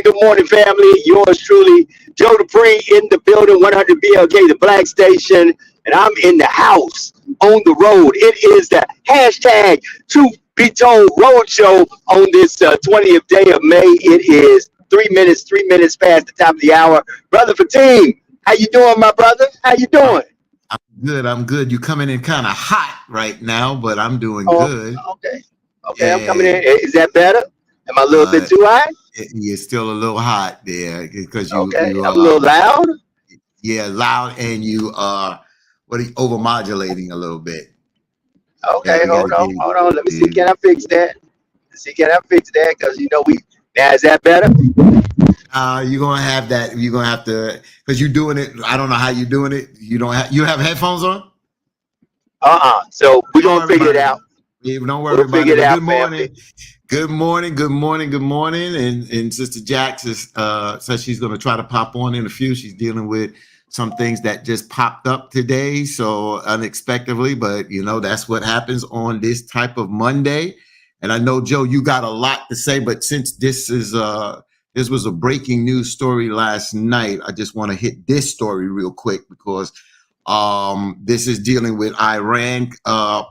good morning, family. Yours truly, Joe Dupree in the building, 100 BLK, the Black Station, and I'm in the house on the road. It is the hashtag Truth Be Told Road Show on this 20th day of May. It is 3 minutes past the top of the hour. Brother Fatim, how you doing, my brother? How you I'm, doing? I'm good. I'm good. You coming in kind of hot right now, but I'm doing Oh, good. okay. Okay, I'm coming Yeah. in. Is that better? Am I a little bit Uh, too high? you're still a little hot there because Okay, you I'm a little loud. yeah, loud, and you are overmodulating a little bit. Yeah, Okay, we got to get hold on. Let me see. Can you. I fix that? See, can I fix that? Because we now is that better? You're gonna have that. You're gonna have to because you're doing it. I don't know how you're doing it. You have headphones on. So we're Don't gonna worry figure it about it. out. Yeah, don't worry We'll about figure it. it But out, good family. morning. Good morning, good morning, good morning. And Sister Jax says she's going to try to pop on in a few. She's dealing with some things that just popped up today, so unexpectedly. But that's what happens on this type of Monday. And I know, Joe, you got a lot to say, but since this was a breaking news story last night, I just want to hit this story real quick because this is dealing with Iran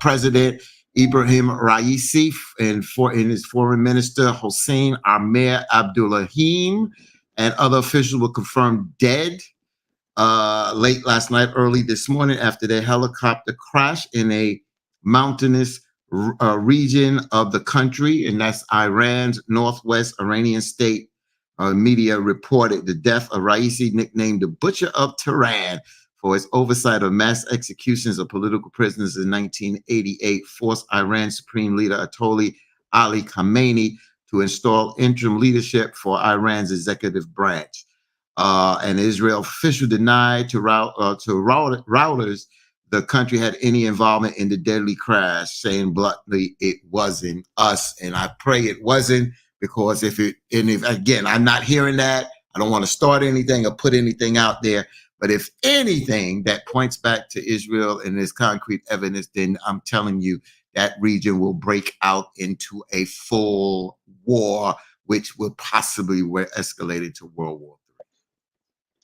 President Ibrahim Raisi and his foreign minister Hossein Amir Abdullahian, and other officials were confirmed dead late last night, early this morning after their helicopter crashed in a mountainous region of the country, and that's Iran's northwest Iranian state. Media reported the death of Raisi, nicknamed the Butcher of Tehran, for his oversight of mass executions of political prisoners in 1988, forced Iran's supreme leader Ayatollah Ali Khamenei to install interim leadership for Iran's executive branch. An Israel official denied to Reuters the country had any involvement in the deadly crash, saying bluntly, "It wasn't us." And I pray it wasn't, because if again, I'm not hearing that. I don't want to start anything or put anything out there. But if anything that points back to Israel and there's concrete evidence, then I'm telling you that region will break out into a full war, which will possibly escalate into World War.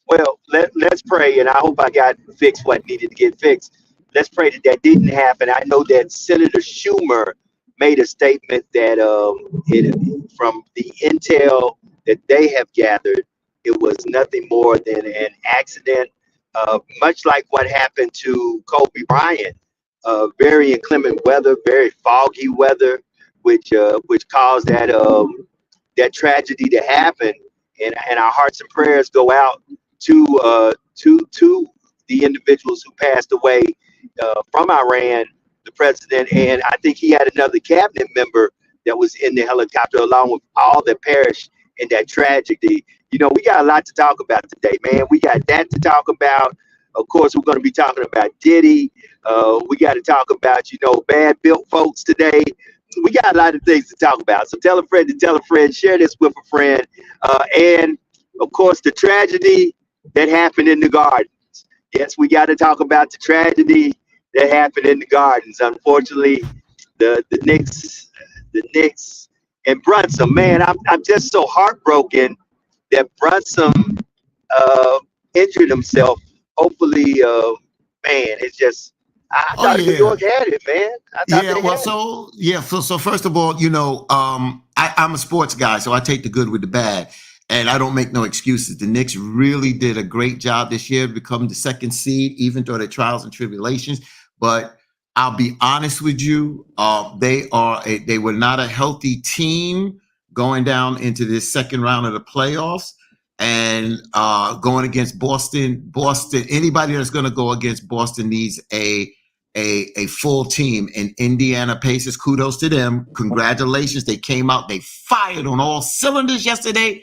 Well, let's pray, and I hope I got fixed what needed to get fixed. Let's pray that that didn't happen. I know that Senator Schumer made a statement that from the intel that they have gathered, it was nothing more than an accident, much like what happened to Kobe Bryant. Very inclement weather, very foggy weather, which caused that tragedy to happen. And our hearts and prayers go out to the individuals who passed away from Iran, the president, and I think he had another cabinet member that was in the helicopter, along with all that perished in that tragedy. We got a lot to talk about today, man. We got that to talk about. Of course, we're going to be talking about Diddy. We got to talk about, bad built folks today. We got a lot of things to talk about. So tell a friend to tell a friend, share this with a friend. And of course, the tragedy that happened in the gardens. Yes, we got to talk about the tragedy that happened in the gardens. Unfortunately, the Knicks and Brunson, man, I'm just so heartbroken that Brunson uh, injured himself. Hopefully, man, it's just I Oh thought New yeah, York had it, man. I thought yeah. they Well, had it. so first of all, I'm a sports guy, so I take the good with the bad. And I don't make no excuses. The Knicks really did a great job this year, becoming the second seed, even through their trials and tribulations. But I'll be honest with you, they were not a healthy team going down into this second round of the playoffs, and going against Boston. Anybody that's going to go against Boston needs a full team. And Indiana Pacers, kudos to them. Congratulations, they came out, they fired on all cylinders yesterday,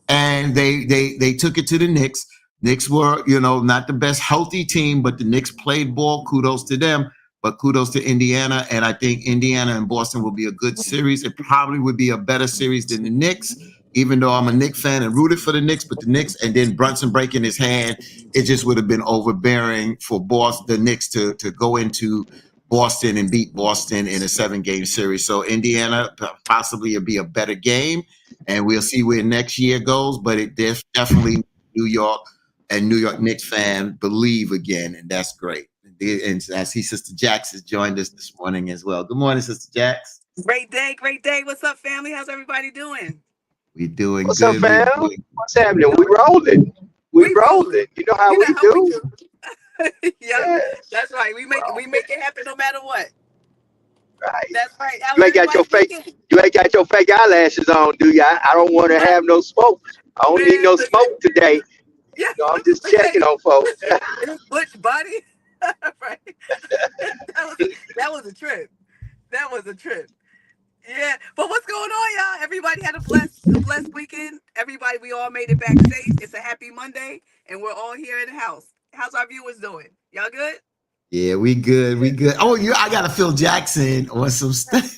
and they took it to the Knicks. Knicks were, not the best healthy team, but the Knicks played ball. Kudos to them, but kudos to Indiana. And I think Indiana and Boston will be a good series. It probably would be a better series than the Knicks, even though I'm a Knicks fan and rooted for the Knicks. But the Knicks, and then Brunson breaking his hand, it just would have been overbearing for the Knicks to go into Boston and beat Boston in a 7-game series. So Indiana possibly will be a better game, and we'll see where next year goes. But there's definitely New York and New York Knicks fan believe again, and that's great. And I see Sister Jax has joined us this morning as well. Good morning, Sister Jax. Great day, great day. What's up, family? How's everybody doing? We doing What's good. up, fam? What's happening? We rolling. We rolling. You know how we do. Yeah, that's right. We make it happen no matter what. Right. That's right. You ain't got your fake eyelashes on, do ya? I don't want to have no smoke. I don't need no smoke today. Yeah. No, I'm just checking on folks. Butch buddy. Right. That was a trip. That was a trip. Yeah. But what's going on, y'all? Everybody had a blessed weekend. Everybody, we all made it back safe. It's a happy Monday, and we're all here in the house. How's our viewers doing? Y'all good? Yeah, we good. We good. Oh, I got to Phil Jackson on some stuff.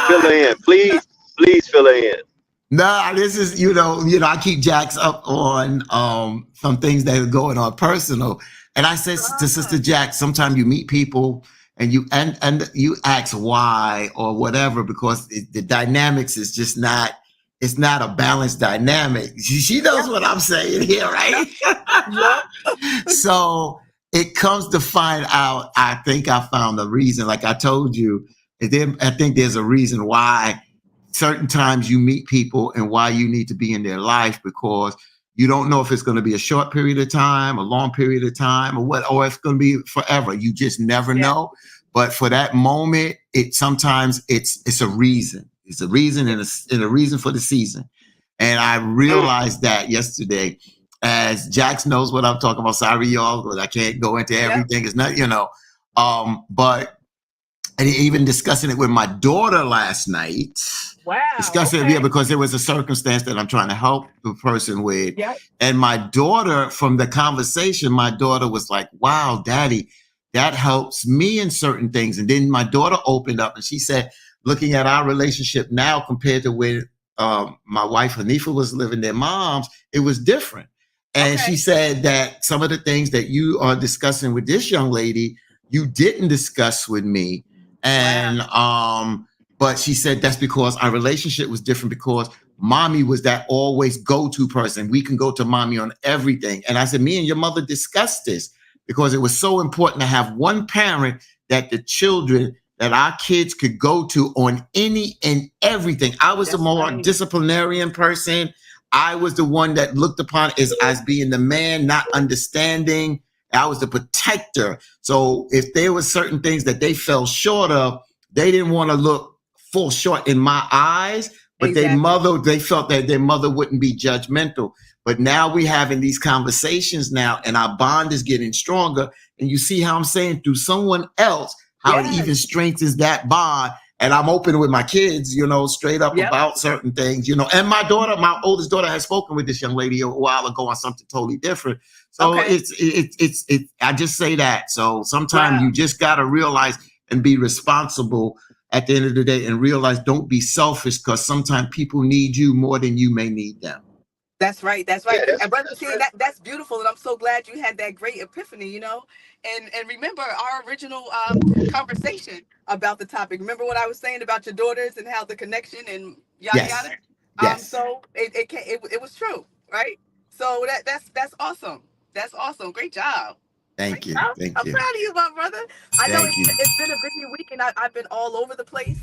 Fill in, please fill in. No, this is I keep Jax up on some things that are going on personal, and I said to Sister Jax, sometimes you meet people and you ask why or whatever because the dynamics is just not. It's not a balanced dynamic. She knows what I'm saying here, right? So it comes to find out. I think I found the reason. Like I told you, I think there's a reason why certain times you meet people and why you need to be in their life because you don't know if it's going to be a short period of time, a long period of time, or if it's going to be forever. You just never know. But for that moment, sometimes it's a reason. It's a reason and a reason for the season. And I realized that yesterday, as Jax knows what I'm talking about. Sorry, y'all, but I can't go into everything. It's not, but and even discussing it with my daughter last night. Wow. Discussing it because there was a circumstance that I'm trying to help the person with. Yep. And my daughter, from the conversation, my daughter was like, wow, Daddy, that helps me in certain things. And then my daughter opened up and she said, looking at our relationship now compared to when my wife Hanifa was living, their moms, it was different. And she said that some of the things that you are discussing with this young lady, you didn't discuss with me. And but she said that's because our relationship was different because mommy was that always go-to person. We can go to mommy on everything. And I said, me and your mother discussed this because it was so important to have one parent that our kids could go to on any and everything. I was the more disciplinarian person. I was the one that looked upon as being the man, not understanding. I was the protector. So if there were certain things that they fell short of, they didn't want to fall short in my eyes, but they felt that their mother wouldn't be judgmental. But now we're having these conversations now and our bond is getting stronger. And you see how I'm saying through someone else, how it even strengthens that bond. And I'm open with my kids, straight up about certain things, and my oldest daughter has spoken with this young lady a while ago on something totally different. So it's I just say that. So sometimes you just got to realize and be responsible at the end of the day and realize don't be selfish because sometimes people need you more than you may need them. That's right. That's right. And Brother King, that's beautiful. And I'm so glad you had that great epiphany, And remember our original conversation about the topic. Remember what I was saying about your daughters and how the connection and yada yada? Yes. So it was true, right? So that's awesome. That's awesome. Great job. Thank you. I'm proud of you, my brother. I know it's been a busy week and I've been all over the place.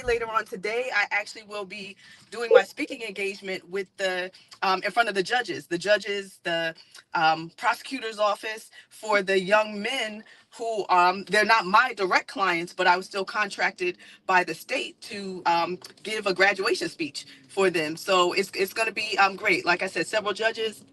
Later on today, I actually will be doing my speaking engagement with in front of the judges, the prosecutor's office for the young men who, they're not my direct clients, but I was still contracted by the state to give a graduation speech for them. So it's going to be great. Like I said, several judges,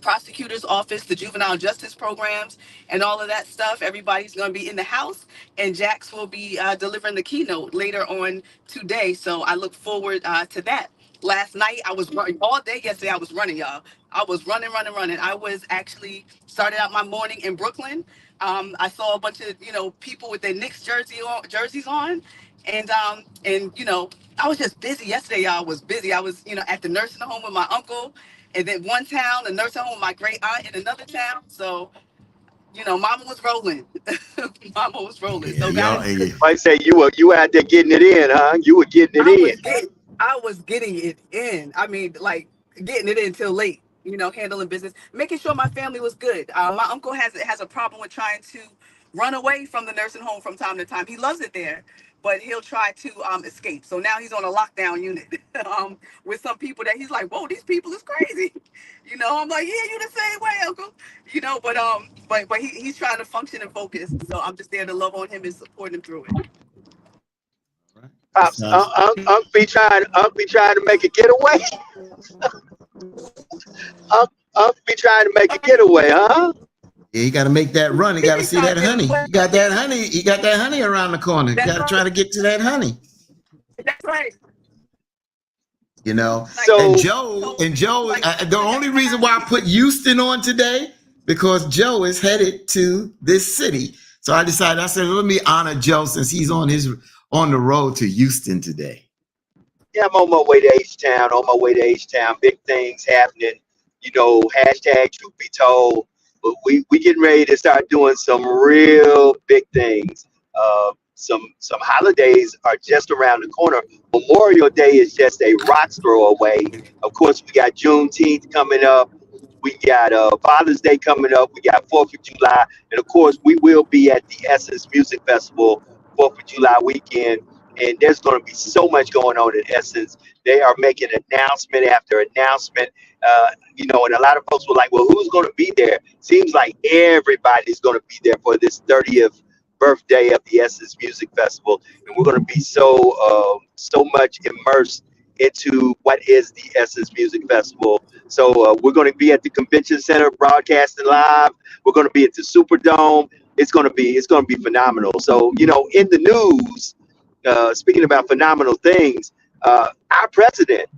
prosecutor's office, the juvenile justice programs, and all of that stuff. Everybody's going to be in the house, and Jax will be delivering the keynote later on today. So I look forward to that. Last night, I was running all day yesterday. I was running, y'all. I was running. I was actually started out my morning in Brooklyn. I saw a bunch of, people with their Knicks jerseys on. And I was just busy yesterday, y'all. I was busy. I was, at the nursing home with my uncle. And then one town, a nursing home with my great aunt in another town. So you know, Mama was rolling. Mama was rolling. So Yeah, God is good. I say you were out there getting it in, huh? You were getting it I was in. getting, I was getting it in. I mean, like getting it in till late. You know, handling business, making sure my family was good. My uncle has a problem with trying to run away from the nursing home from time to time. He loves it there, but he'll try to escape. So now he's on a lockdown unit with some people that he's like, whoa, these people is crazy. You know, I'm like, yeah, you the same way, uncle. You know, but he's trying to function and focus. So I'm just there to love on him and support him through it. Pops, Unc be trying to make a getaway. Unc be trying to make a getaway, huh? Yeah, you got to make that run. You got to see that honey. You got that honey. You got that honey around the corner. You got to try to get to that honey. That's right. You know, So Joe, the only reason why I put Houston on today, because Joe is headed to this city. So I decided, I said, let me honor Joe since he's on the road to Houston today. yeah, I'm on my way to H-Town. Big things happening. You know, hashtag truth be told. But we getting ready to start doing some real big things. Some holidays are just around the corner. Memorial Day is just a rock's throw away. Of course, we got Juneteenth coming up. We got Father's Day coming up. We got 4th of July. And of course, we will be at the Essence Music Festival 4th of July weekend. And there's going to be so much going on at Essence. They are making announcement after announcement. You know, and a lot of folks were like, well, who's going to be there? Seems like everybody's going to be there for this 30th birthday of the Essence Music Festival. And we're going to be so much immersed into what is the Essence Music Festival. So we're going to be at the Convention Center broadcasting live. We're going to be at the Superdome. It's going to be phenomenal. So, you know, in the news, speaking about phenomenal things, our President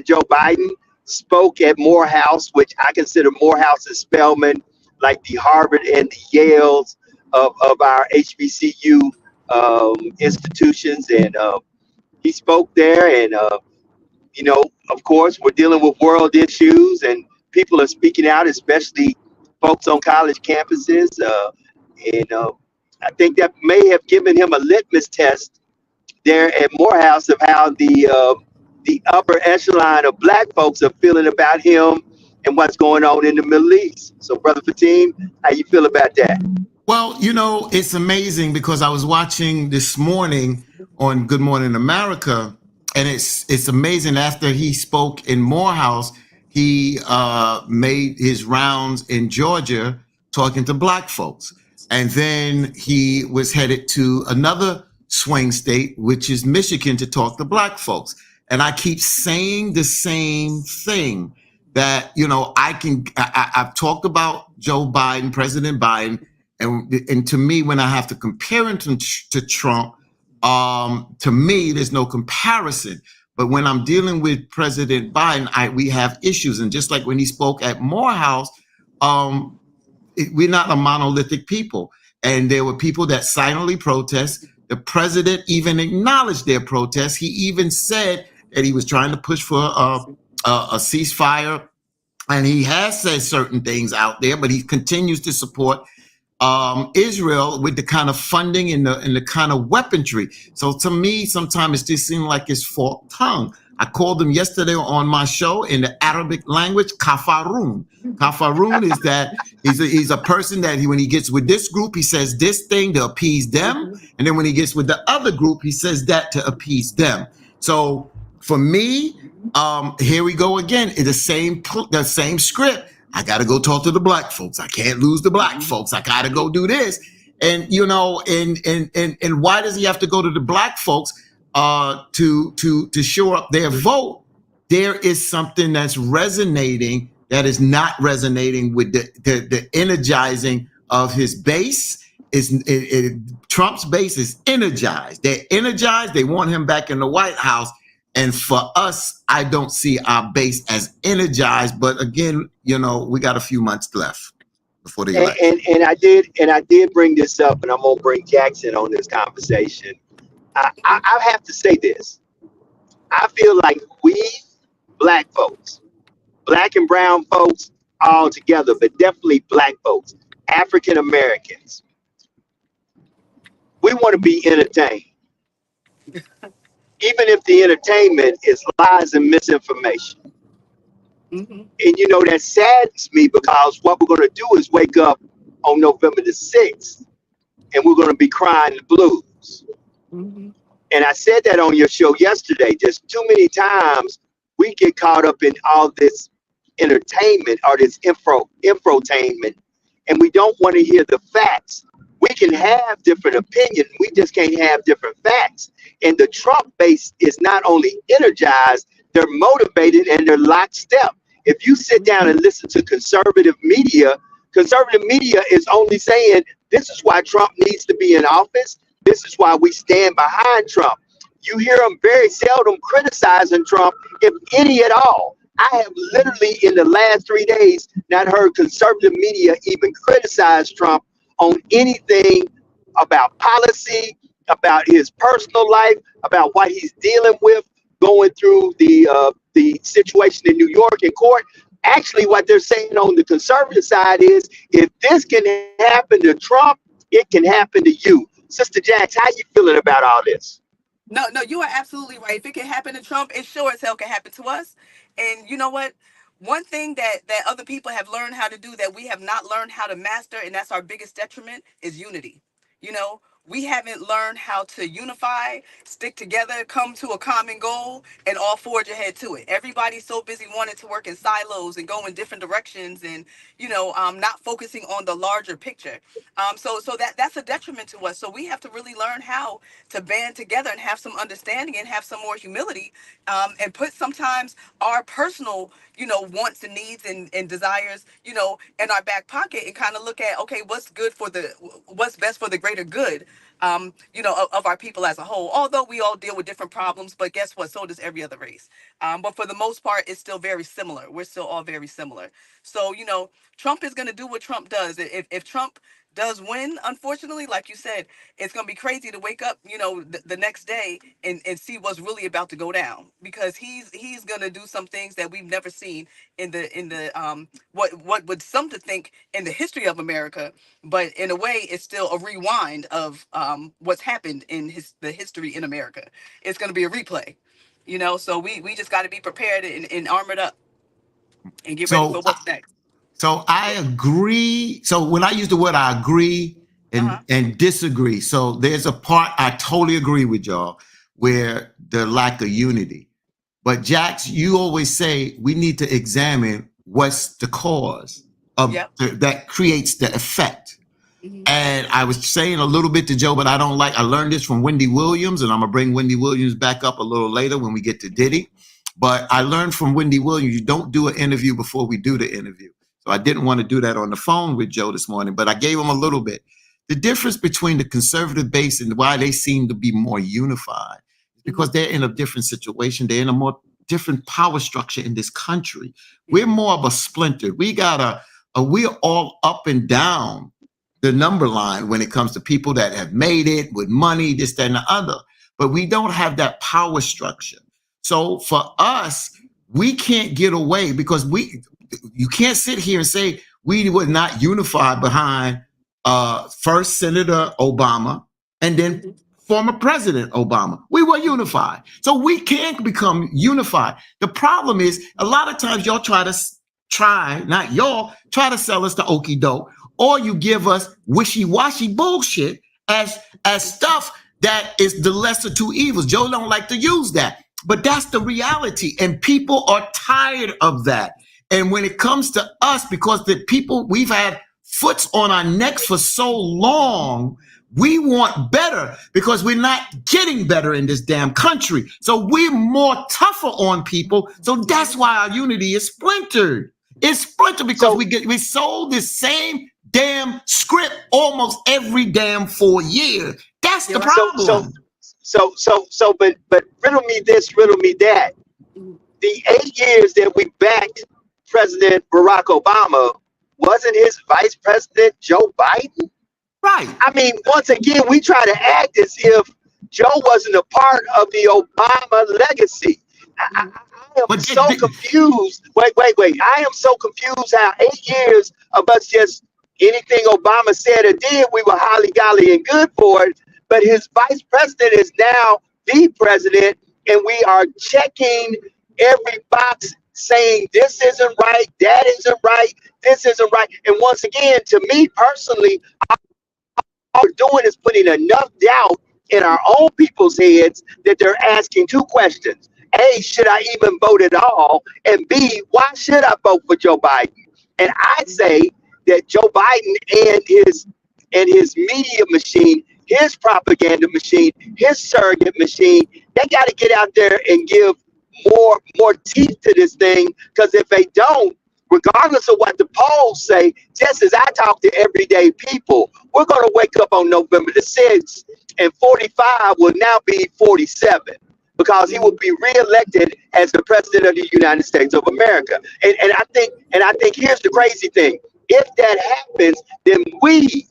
Joe Biden, spoke at Morehouse, which I consider Morehouse and Spelman like the Harvard and the Yales of our HBCU institutions. And he spoke there. And, you know, of course, we're dealing with world issues and people are speaking out, especially folks on college campuses. And I think that may have given him a litmus test there at Morehouse of how the upper echelon of Black folks are feeling about him and what's going on in the Middle East. So, Brother Fatim, how you feel about that? Well, you know, it's amazing because I was watching this morning on Good Morning America, and it's amazing. After he spoke in Morehouse, he made his rounds in Georgia talking to Black folks. And then he was headed to another swing state, which is Michigan, to talk to Black folks. And I keep saying the same thing that, you know, I've talked about Joe Biden, President Biden, and to me, when I have to compare him to Trump, to me, there's no comparison. But when I'm dealing with President Biden, we have issues. And just like when he spoke at Morehouse, we're not a monolithic people. And there were people that silently protest. The president even acknowledged their protests. He even said that he was trying to push for a ceasefire. And he has said certain things out there, but he continues to support Israel with the kind of funding and the kind of weaponry. So to me, sometimes it just seems like it's forked tongue. I called him yesterday on my show in the Arabic language, kafarun. Kafarun is that he's a person that when he gets with this group, he says this thing to appease them. And then when he gets with the other group, he says that to appease them. So for me, here we go again. It's the same script. I got to go talk to the Black folks. I can't lose the Black folks. I got to go do this. And, you know, and why does he have to go to the Black folks to shore up their vote? There is something that's resonating that is not resonating with the energizing of his base. Trump's base is energized. They're energized. They want him back in the White House. And for us, I don't see our base as energized. But again, you know, we got a few months left before the election. And I did bring this up, and I'm gonna bring Jackson on this conversation. I have to say this. I feel like we Black folks, Black and brown folks all together, but definitely Black folks, African Americans, we want to be entertained, even if the entertainment is lies and misinformation. Mm-hmm. And you know, that saddens me because what we're going to do is wake up on November the 6th and we're going to be crying the blues. Mm-hmm. And I said that on your show yesterday. Just too many times we get caught up in all this entertainment or this infotainment, and we don't want to hear the facts. We can have different opinions. We just can't have different facts. And the Trump base is not only energized, they're motivated and they're lockstep. If you sit down and listen to conservative media is only saying this is why Trump needs to be in office. This is why we stand behind Trump. You hear them very seldom criticizing Trump, if any at all. I have literally in the last 3 days not heard conservative media even criticize Trump on anything about policy, about his personal life, about what he's dealing with, going through the situation in New York in court. Actually, what they're saying on the conservative side is, if this can happen to Trump, it can happen to you. Sister Jax, how you feeling about all this? No, you are absolutely right. If it can happen to Trump, it sure as hell can happen to us. And you know what? One thing that other people have learned how to do that we have not learned how to master, and that's our biggest detriment, is unity. You know, we haven't learned how to unify, stick together, come to a common goal, and all forge ahead to it. Everybody's so busy wanting to work in silos and go in different directions, and not focusing on the larger picture. So that's a detriment to us. So we have to really learn how to band together and have some understanding and have some more humility, and put sometimes our personal, wants and needs and desires, in our back pocket, and kind of look at, okay, what's best for the greater good, of our people as a whole. Although we all deal with different problems, but guess what? So does every other race. But for the most part, it's still very similar. We're still all very similar. So, Trump is going to do what Trump does. If Trump does win, unfortunately, like you said, it's going to be crazy to wake up, the next day and see what's really about to go down, because he's going to do some things that we've never seen in the what would some to think in the history of America, but in a way it's still a rewind of what's happened in the history in America. It's going to be a replay, so we just got to be prepared and armored up and get ready for what's next. So I agree. So when I use the word I agree and disagree, so there's a part I totally agree with y'all where the lack of unity. But Jax, you always say we need to examine what's the cause of that creates the effect. Mm-hmm. And I was saying a little bit to Joe, but I learned this from Wendy Williams, and I'm gonna bring Wendy Williams back up a little later when we get to Diddy. But I learned from Wendy Williams, you don't do an interview before we do the interview. So I didn't want to do that on the phone with Joe this morning, but I gave him a little bit. The difference between the conservative base and why they seem to be more unified is because they're in a different situation. They're in a more different power structure in this country. We're more of a splinter. We're all up and down the number line when it comes to people that have made it with money, this, that, and the other. But we don't have that power structure. So for us, we can't get away because you can't sit here and say we were not unified behind first Senator Obama and then former President Obama. We were unified. So we can't become unified. The problem is a lot of times y'all try to sell us the okie doke, or you give us wishy-washy bullshit as stuff that is the lesser two evils. Joe don't like to use that, but that's the reality. And people are tired of that. And when it comes to us, because the people, we've had foots on our necks for so long, we want better because we're not getting better in this damn country. So we're more tougher on people. So that's why our unity is splintered. It's splintered because we sold the same damn script almost every damn 4 years. That's the problem. But riddle me this, riddle me that. The 8 years that we backed President Barack Obama, wasn't his vice president Joe Biden? Right. I mean, once again, we try to act as if Joe wasn't a part of the Obama legacy. I am so confused. Wait. I am so confused how 8 years of us just Anything Obama said or did, we were holly golly and good for it. But his vice president is now the president, and we are checking every box saying this isn't right, that isn't right, this isn't right. And once again, to me personally, all we're doing is putting enough doubt in our own people's heads that they're asking two questions. A, should I even vote at all? And B, why should I vote for Joe Biden? And I say that Joe Biden and his media machine, his propaganda machine, his surrogate machine, they got to get out there and give more teeth to this thing. Because if they don't, regardless of what the polls say, just as I talk to everyday people, we're going to wake up on November the 6th and 45 will now be 47 because he will be reelected as the president of the United States of America. And I think here's the crazy thing. If that happens, then we,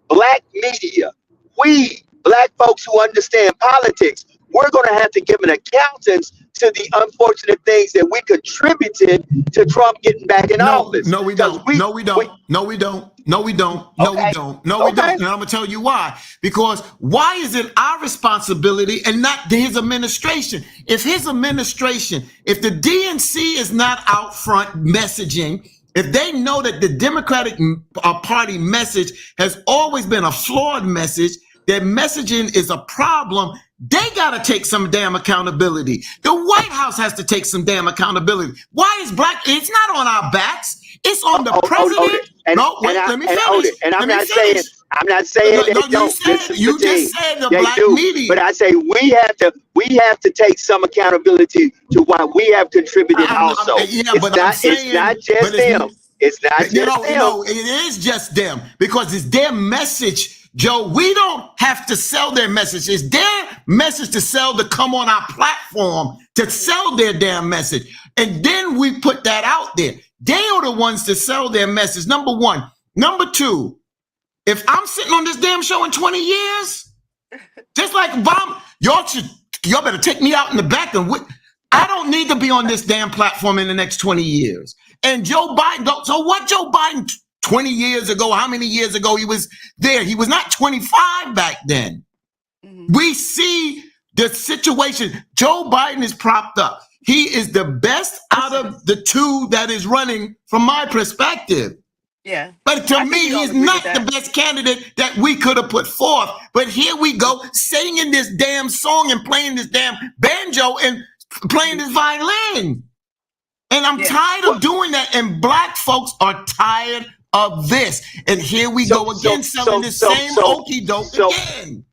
black media, we, black folks who understand politics, we're going to have to give an accountance to the unfortunate things that we contributed to Trump getting back in office. No, we don't. No, we don't. No, we don't. No, we don't. No, we don't. No, we don't. And I'm going to tell you why. Because why is it our responsibility and not his administration? If his administration, if the DNC is not out front messaging, if they know that the Democratic Party message has always been a flawed message, that messaging is a problem, they got to take some damn accountability. The White House has to take some damn accountability. Why is it's not on our backs. It's on the president. Let me finish. And I'm not saying they don't. You just said the they black do, media. but I say we have to take some accountability to what we have contributed also. It's not just them. It's not just them. No, it is just them because it's their message. Joe, we don't have to sell their message. It's their message to come on our platform, to sell their damn message. And then we put that out there. They are the ones to sell their message, number one. Number two, if I'm sitting on this damn show in 20 years, just like Obama, y'all better take me out in the back and I don't need to be on this damn platform in the next 20 years. And Joe Biden, so what Joe Biden 20 years ago, how many years ago he was there? He was not 25 back then. Mm-hmm. We see the situation. Joe Biden is propped up. He is the best out of the two that is running from my perspective. Yeah. But to me, he's not the best candidate that we could have put forth. But here we go, singing this damn song and playing this damn banjo and playing this violin. And I'm tired of doing that. And black folks are tired of this. And here we go again, selling the same okie doke again.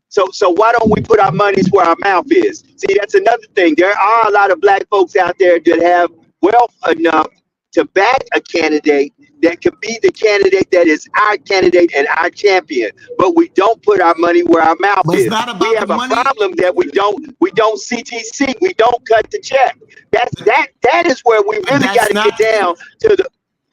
So why don't we put our monies where our mouth is? See, that's another thing. There are a lot of black folks out there that have wealth enough to back a candidate that could be the candidate that is our candidate and our champion. But we don't put our money where our mouth is. We have a problem that we don't CTC. We don't cut the check. That is where we really got to get down to the.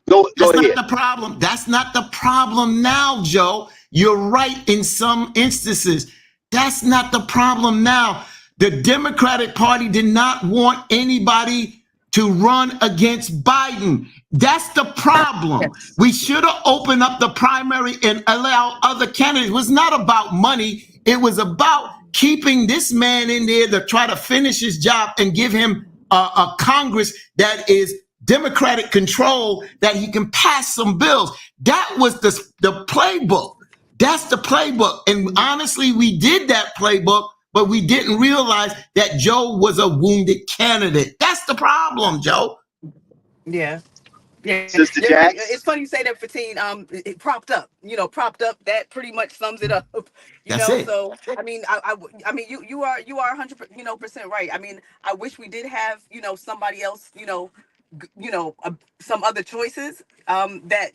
Go ahead. Not the problem. That's not the problem now, Joe. You're right in some instances. That's not the problem now. The Democratic Party did not want anybody to run against Biden. That's the problem. Yes. We should have opened up the primary and allow other candidates. It was not about money. It was about keeping this man in there to try to finish his job and give him a Congress that is Democratic control, that he can pass some bills. That was the playbook. That's the playbook. And honestly, we did that playbook, but we didn't realize that Joe was a wounded candidate. That's the problem, Joe. Yeah. Yeah. Sister Jax. It's funny you say that, Fatine. It propped up. Propped up. That pretty much sums it up. That's it. So I mean, I mean, you are 100% right. I mean, I wish we did have somebody else. Some other choices that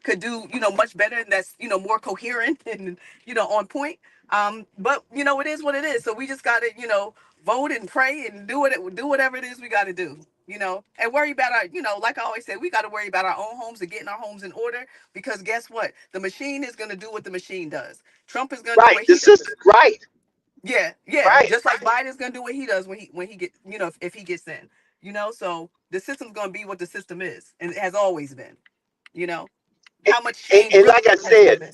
could do much better, and that's more coherent and on point. But it is what it is. So we just got to vote and pray and do whatever it is we got to do. And worry about our, like I always say, we got to worry about our own homes and getting our homes in order, because guess what? The machine is going to do what the machine does. Trump is going to do what he does. Right. Yeah. Right. Just like Biden's going to do what he does when he gets, if he gets in, so the system's going to be what the system is, and it has always been, how much change. And like I said,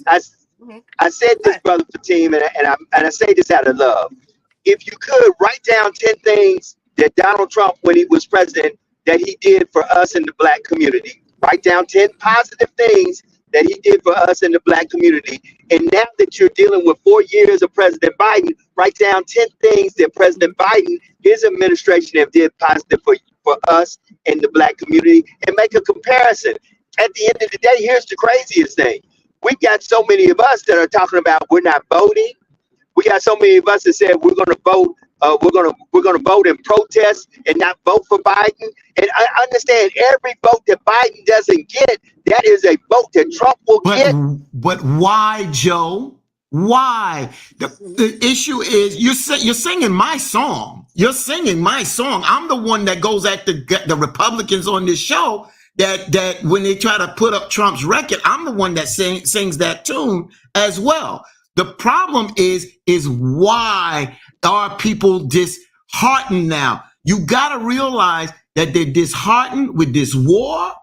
I said this, Brother Fatim, and I say this out of love. If you could write down 10 things that Donald Trump, when he was president, that he did for us in the Black community. Write down 10 positive things that he did for us in the Black community. And now that you're dealing with 4 years of President Biden, write down 10 things that President Biden, his administration, have did positive for us in the Black community, and make a comparison. At the end of the day, here's the craziest thing. We've got so many of us that are talking about we're not voting. We got so many of us that said we're going to vote. We're going to vote in protest and not vote for Biden. And I understand every vote that Biden doesn't get, that is a vote that Trump will get. But why, Joe? Why? The issue is you're singing my song. You're singing my song. I'm the one that goes at the Republicans on this show that when they try to put up Trump's record, I'm the one that sings that tune as well. The problem is why are people disheartened now? You got to realize that they're disheartened with this war,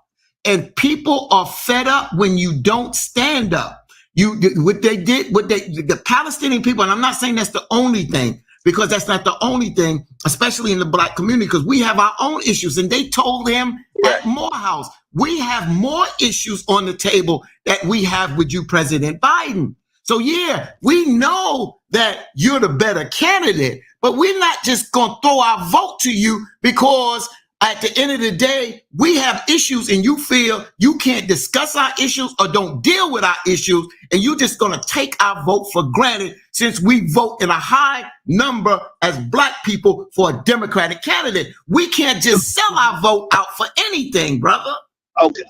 and people are fed up when you don't stand up. The Palestinian people, and I'm not saying that's the only thing, because that's not the only thing, especially in the Black community, because we have our own issues. And they told him at Morehouse, we have more issues on the table that we have with you, President Biden. So yeah, we know that you're the better candidate, but we're not just going to throw our vote to you because at the end of the day, we have issues and you feel you can't discuss our issues or don't deal with our issues, and you're just going to take our vote for granted since we vote in a high number as Black people for a Democratic candidate. We can't just sell our vote out for anything, brother.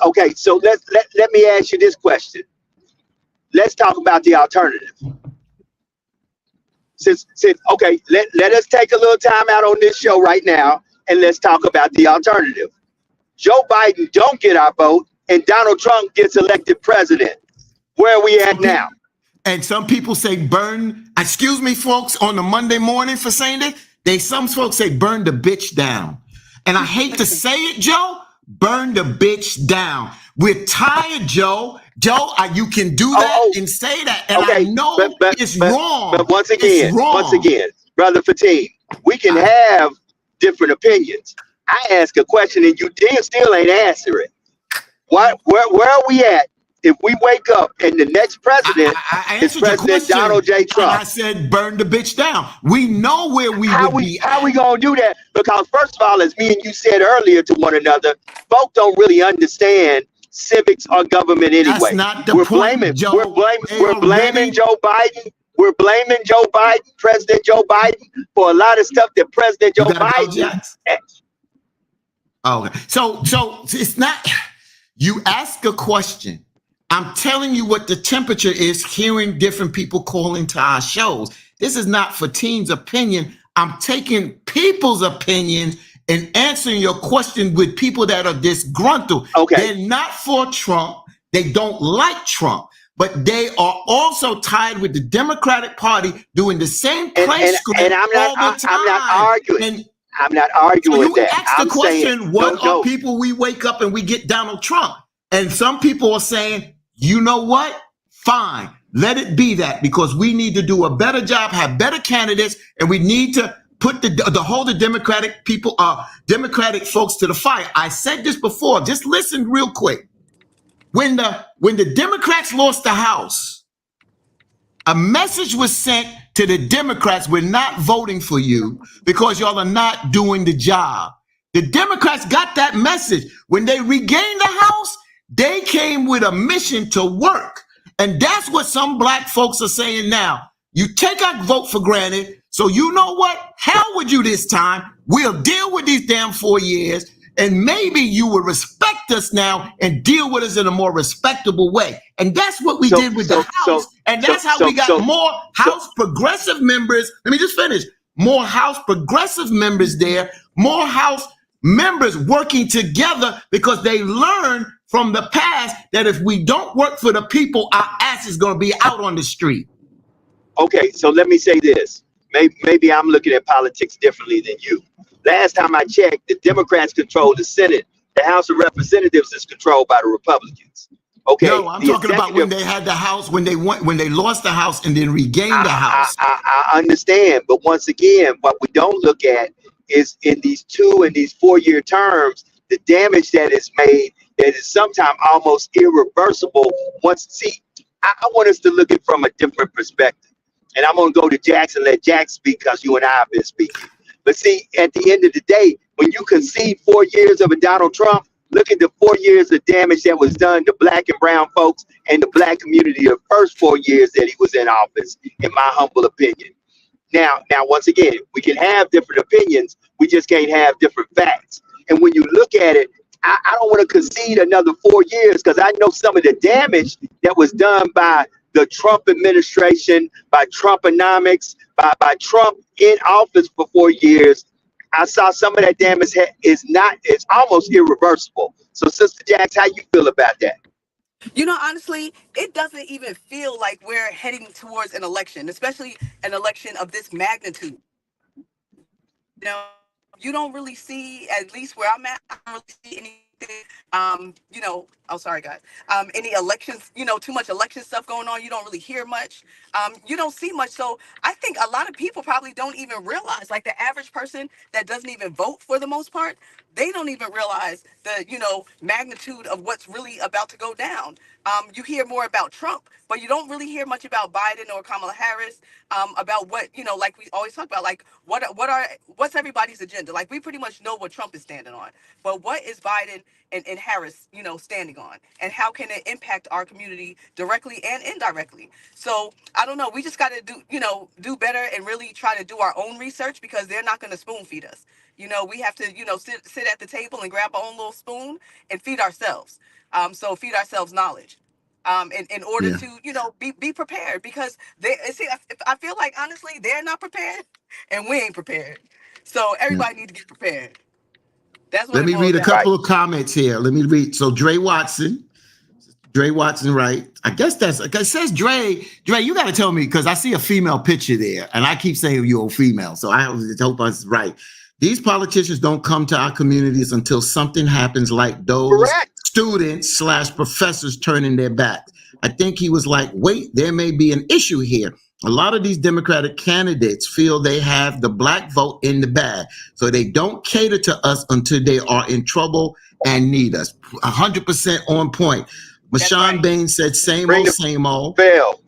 Okay. So let me ask you this question. Let's talk about the alternative. Let us take a little time out on this show right now, and let's talk about the alternative. Joe Biden don't get our vote, and Donald Trump gets elected president. Where are we at now? And some people say burn, excuse me, folks, on the Monday morning for saying this, some folks say burn the bitch down. And I hate to say it, Joe, burn the bitch down. We're tired, Joe. Joe, you can do that and say that. And I know it's wrong. But once again, Brother Fatim, we can have different opinions. I ask a question and you still ain't answer it. Where are we at if we wake up and the next president is President Donald J. Trump? I said burn the bitch down. We know where we would be. How are we going to do that? Because first of all, as me and you said earlier to one another, folks don't really understand civics or government anyway. That's not the point, Joe. We're blaming Joe Biden. We're blaming Joe Biden, President Joe Biden, for a lot of stuff that President Joe Biden. Okay. So it's not, you ask a question. I'm telling you what the temperature is hearing different people call into our shows. This is not Fatim's opinion. I'm taking people's opinions and answering your question with people that are disgruntled. Okay. They're not for Trump. They don't like Trump, but they are also tied with the Democratic Party doing the same play script and I'm not arguing. I'm not arguing with that. You ask the question, what are people we wake up and we get Donald Trump? And some people are saying, you know what? Fine. Let it be that, because we need to do a better job, have better candidates, and we need to put hold the Democratic people, Democratic folks to the fire. I said this before. Just listen real quick. When the Democrats lost the House, a message was sent to the Democrats: we're not voting for you because y'all are not doing the job. The Democrats got that message. When they regained the House, they came with a mission to work. And that's what some Black folks are saying now. You take our vote for granted. So you know what? Hell with you this time. We'll deal with these damn 4 years. And maybe you will respect us now and deal with us in a more respectable way. And that's what we did with the House. And that's how we got more House progressive members. Let me just finish. More House progressive members there. More House members working together because they learned from the past that if we don't work for the people, our ass is going to be out on the street. Okay, so let me say this. Maybe I'm looking at politics differently than you. Last time I checked, the Democrats control the Senate. The House of Representatives is controlled by the Republicans. Okay, No, I'm talking about when they had the house, when they lost the house and then regained the house. I understand, but once again, what we don't look at is in these 2 and these 4 year terms, the damage that is made that is sometimes almost irreversible. I want us to look at it from a different perspective. And I'm going to go to Jackson, let Jack speak because you and I have been speaking. But see, at the end of the day, when you concede 4 years of a Donald Trump, look at the 4 years of damage that was done to black and brown folks and the black community the first 4 years that he was in office, in my humble opinion. Now, once again, we can have different opinions. We just can't have different facts. And when you look at it, I don't want to concede another 4 years because I know some of the damage that was done by the Trump administration, by Trumponomics, by Trump in office for 4 years. I saw some of that damage it's almost irreversible. So, Sister Jax, how you feel about that? You know, honestly, it doesn't even feel like we're heading towards an election, especially an election of this magnitude. You know, you don't really see, at least where I'm at, I don't really see anything, any elections, too much election stuff going on. You don't really hear much. You don't see much. So I think a lot of people probably don't even realize, like the average person that doesn't even vote for the most part, they don't even realize the, magnitude of what's really about to go down. You hear more about Trump, but you don't really hear much about Biden or Kamala Harris, about what, like we always talk about, like what's everybody's agenda? Like we pretty much know what Trump is standing on, but what is Biden and Harris, standing on, and how can it impact our community directly and indirectly? So I don't know. We just got to do better and really try to do our own research because they're not going to spoon feed us. We have to, sit at the table and grab our own little spoon and feed ourselves. So feed ourselves knowledge, in order to, be prepared because I feel like honestly, they're not prepared and we ain't prepared. So everybody needs to get prepared. That's what Let me read a couple of comments here. Let me read. So Dre Watson, right? I guess it says Dre, you got to tell me because I see a female picture there and I keep saying you're a female. So I hope I was right. These politicians don't come to our communities until something happens like those students / professors turning their backs. I think he was like, wait, there may be an issue here. A lot of these Democratic candidates feel they have the black vote in the bag, so they don't cater to us until they are in trouble and need us. 100% on point. Mashawn Baines said, same old. Fail.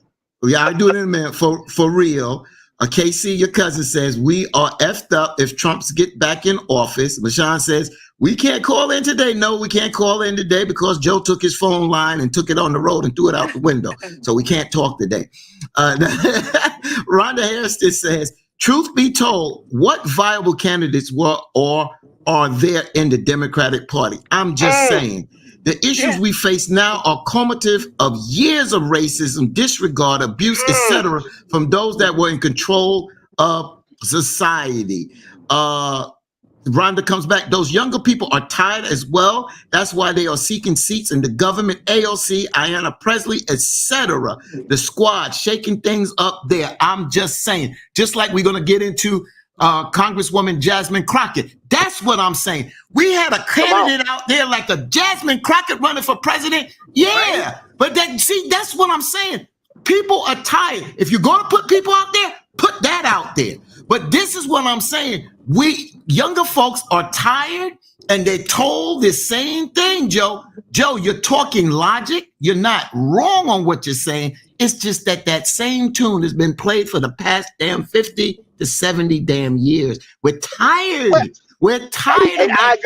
Yeah, I'll do it in a minute for real. KC, your cousin, says, we are effed up if Trump's get back in office. Mashawn says, we can't call in today. No, we can't call in today because Joe took his phone line and took it on the road and threw it out the window. So we can't talk today. Rhonda Harrison says, truth be told, what viable candidates were or are there in the Democratic Party? I'm just saying. The issues we face now are cumulative of years of racism, disregard, abuse, etc., from those that were in control of society. Rhonda comes back. Those younger people are tired as well. That's why they are seeking seats in the government, AOC, Ayanna Presley, etc. The squad shaking things up there. I'm just saying, just like we're going to get into Congresswoman Jasmine Crockett. That's what I'm saying. We had a candidate out there like a Jasmine Crockett running for president. Yeah. Right. But that's what I'm saying. People are tired. If you're going to put people out there, put that out there. But this is what I'm saying. We younger folks are tired and they're told the same thing, Joe. Joe, you're talking logic. You're not wrong on what you're saying. It's just that same tune has been played for the past damn 50 to 70 damn years. We're tired. We're tired. And I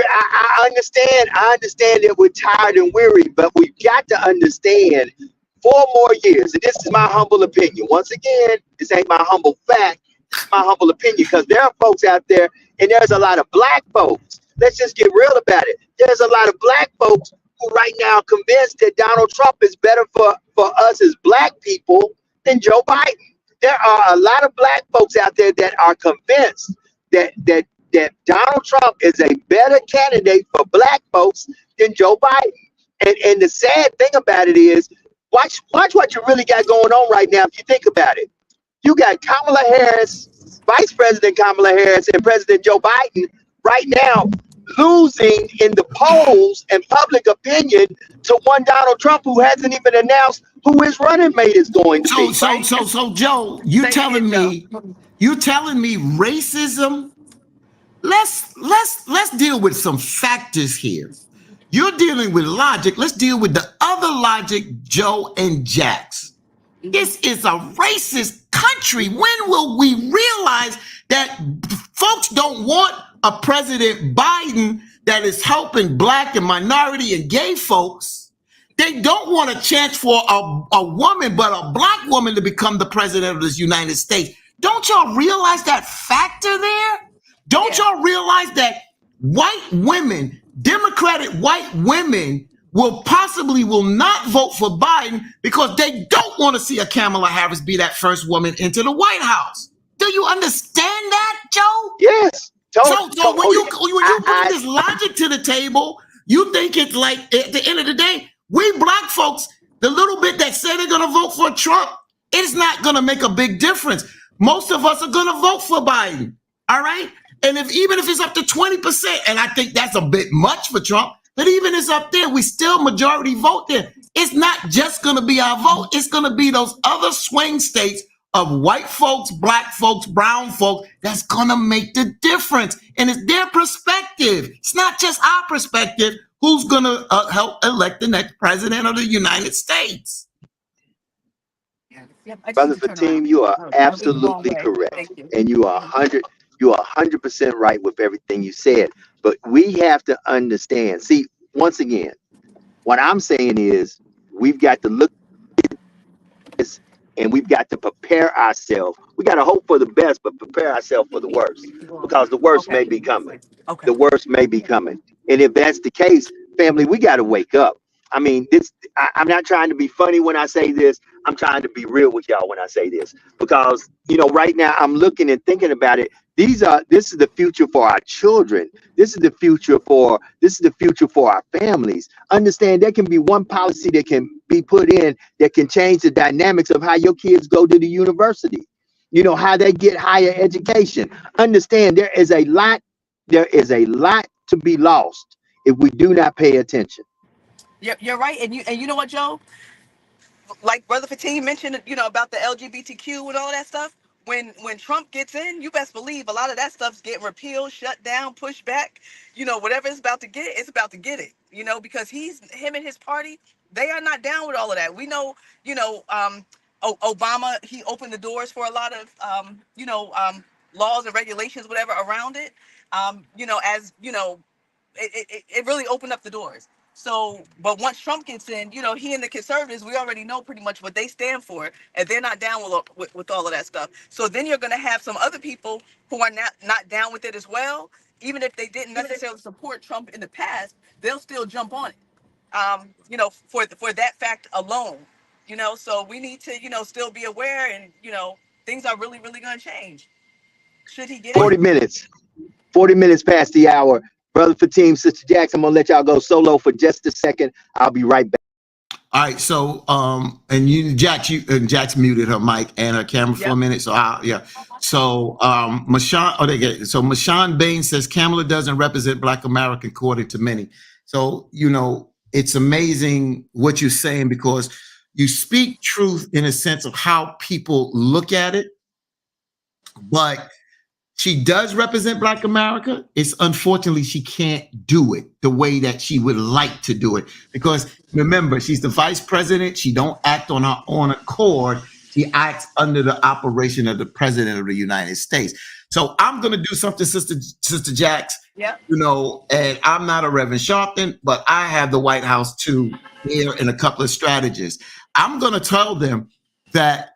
understand. I understand that we're tired and weary, but we've got to understand 4 more years. And this is my humble opinion. Once again, this ain't my humble fact. It's my humble opinion because there are folks out there and there's a lot of black folks. Let's just get real about it. There's a lot of black folks who right now are convinced that Donald Trump is better for us as black people than Joe Biden. There are a lot of black folks out there that are convinced that Donald Trump is a better candidate for black folks than Joe Biden. And the sad thing about it is, watch what you really got going on right now. If you think about it, you got Kamala Harris, Vice President Kamala Harris, and President Joe Biden right now losing in the polls and public opinion to one Donald Trump who hasn't even announced who his running mate is going to be. So Joe, you telling me racism? Let's deal with some factors here. You're dealing with logic. Let's deal with the other logic, Joe and Jax. This is a racist country. When will we realize that folks don't want a President Biden that is helping Black and minority and gay folks? They don't want a chance for a woman, but a Black woman to become the president of this United States. Don't y'all realize that factor there? Don't y'all realize that white women, Democratic white women, will not vote for Biden because they don't want to see a Kamala Harris be that first woman into the White House? Do you understand that, Joe? Yes. So when you bring this logic to the table, you think it's like at the end of the day, we Black folks, the little bit that say they're going to vote for Trump, it's not going to make a big difference. Most of us are going to vote for Biden. All right. And even if it's up to 20%, and I think that's a bit much for Trump, but even if it's up there, we still majority vote there. It's not just going to be our vote. It's going to be those other swing states of white folks, Black folks, brown folks that's going to make the difference. And it's their perspective. It's not just our perspective. Who's going to help elect the next president of the United States? Brother Fatim, you are absolutely correct. And you are 100% right with everything you said. But we have to understand. See, once again, what I'm saying is we've got to look at this and we've got to prepare ourselves. We got to hope for the best, but prepare ourselves for the worst, because the worst may be coming. The worst may be coming. And if that's the case, family, we got to wake up. I mean, I'm not trying to be funny when I say this. I'm trying to be real with y'all when I say this, because, right now I'm looking and thinking about it. This is the future for our children. This is the future for our families. Understand, there can be one policy that can be put in that can change the dynamics of how your kids go to the university. How they get higher education. Understand, there is a lot to be lost if we do not pay attention. You're right, and you know what, Joe? Like Brother Fatim mentioned, about the LGBTQ and all that stuff. When Trump gets in, you best believe a lot of that stuff's getting repealed, shut down, pushed back. Whatever it's about to get, it's about to get it. Because him and his party, they are not down with all of that. We know, Obama, he opened the doors for a lot of, laws and regulations, whatever, around it. It really opened up the doors. So, but once Trump gets in, he and the conservatives, we already know pretty much what they stand for, and they're not down with all of that stuff. So then you're going to have some other people who are not down with it as well. Even if they didn't necessarily support Trump in the past, they'll still jump on it, for that fact alone. So we need to, still be aware, and, things are really, really going to change. Should he get 40 minutes past the hour. Brother Fatim, Sister Jax, I'm gonna let y'all go solo for just a second. I'll be right back. All right, so Jax muted her mic and her camera for a minute. So Mashawn Bain says Kamala doesn't represent Black America according to many. So it's amazing what you're saying, because you speak truth in a sense of how people look at it, but she does represent Black America. It's unfortunately she can't do it the way that she would like to do it, because remember, she's the vice president. She don't act on her own accord. She acts under the operation of the president of the United States. So I'm gonna do something, Sister Jax. Yeah. And I'm not a Reverend Sharpton, but I have the White House too here in a couple of strategies. I'm gonna tell them that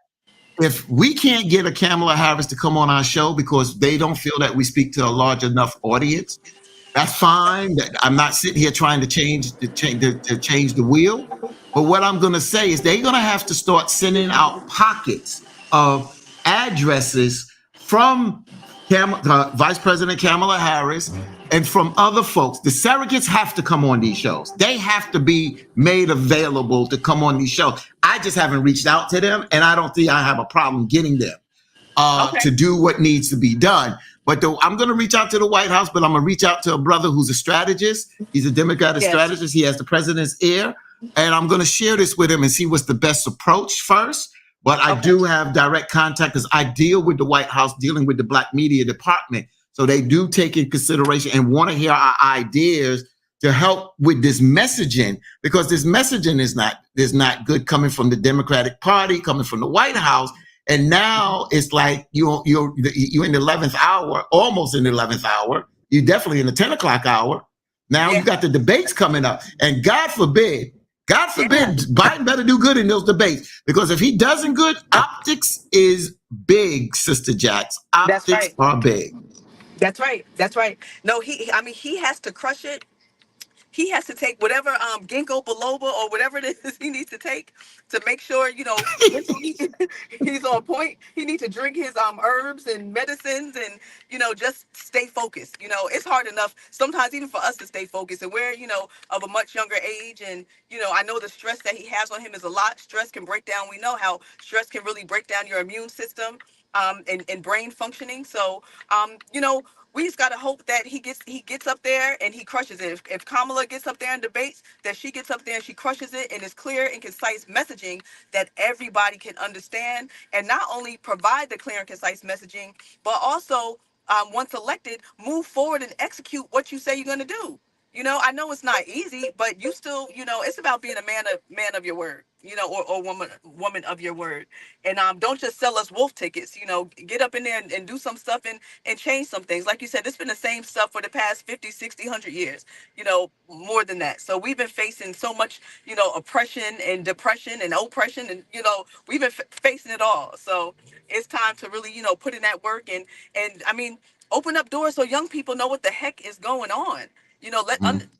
if we can't get a Kamala Harris to come on our show because they don't feel that we speak to a large enough audience, that's fine. I'm not sitting here trying to change the wheel. But what I'm going to say is they're going to have to start sending out pockets of addresses from Vice President Kamala Harris and from other folks. The surrogates have to come on these shows. They have to be made available to come on these shows. I just haven't reached out to them, and I don't think I have a problem getting them to do what needs to be done. But I'm going to reach out to the White House, but I'm going to reach out to a brother who's a strategist. He's a Democratic strategist. He has the president's ear. And I'm going to share this with him and see what's the best approach first. But I do have direct contact because I deal with the White House, dealing with the Black media department. So they do take in consideration and want to hear our ideas to help with this messaging, because this messaging is not good coming from the Democratic Party, coming from the White House. And now it's like you're in the 11th hour, almost in the 11th hour. You're definitely in the 10 o'clock hour. Now you got the debates coming up, and God forbid, Biden better do good in those debates, because if he doesn't good, optics is big, Sister Jax. Optics are big. That's right. No, he has to crush it. He has to take whatever ginkgo biloba or whatever it is he needs to take to make sure, he's on point. He needs to drink his herbs and medicines and, just stay focused. It's hard enough sometimes even for us to stay focused, and we're, of a much younger age. And, I know the stress that he has on him is a lot. Stress can break down. We know how stress can really break down your immune system and brain functioning. So, we just got to hope that he gets up there and he crushes it. If Kamala gets up there and debates, that she gets up there and she crushes it, and it's clear and concise messaging that everybody can understand, and not only provide the clear and concise messaging, but also once elected, move forward and execute what you say you're going to do. I know it's not easy, but you still, it's about being a man of your word, or woman of your word. And don't just sell us wolf tickets, get up in there and do some stuff and change some things. Like you said, it's been the same stuff for the past 50, 60, 100 years, more than that. So we've been facing so much, oppression and depression and oppression, and, we've been facing it all. So it's time to really, put in that work and open up doors so young people know what the heck is going on.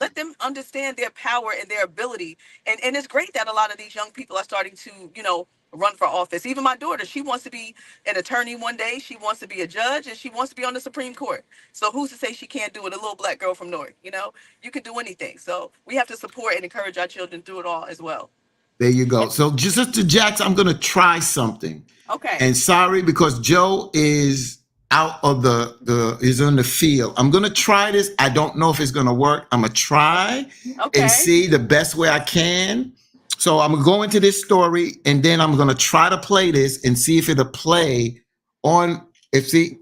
Let them understand their power and their ability. And it's great that a lot of these young people are starting to, run for office. Even my daughter, she wants to be an attorney one day. She wants to be a judge, and she wants to be on the Supreme Court. So who's to say she can't do it? A little Black girl from North, you can do anything. So we have to support and encourage our children to do it all as well. There you go. So Sister Jax, I'm going to try something. Okay. And sorry, because Joe is out of is on the field. I'm going to try this. I don't know if it's going to work. I'm going to try and see the best way I can. So I'm going to go into this story, and then I'm going to try to play this and see if it'll play on,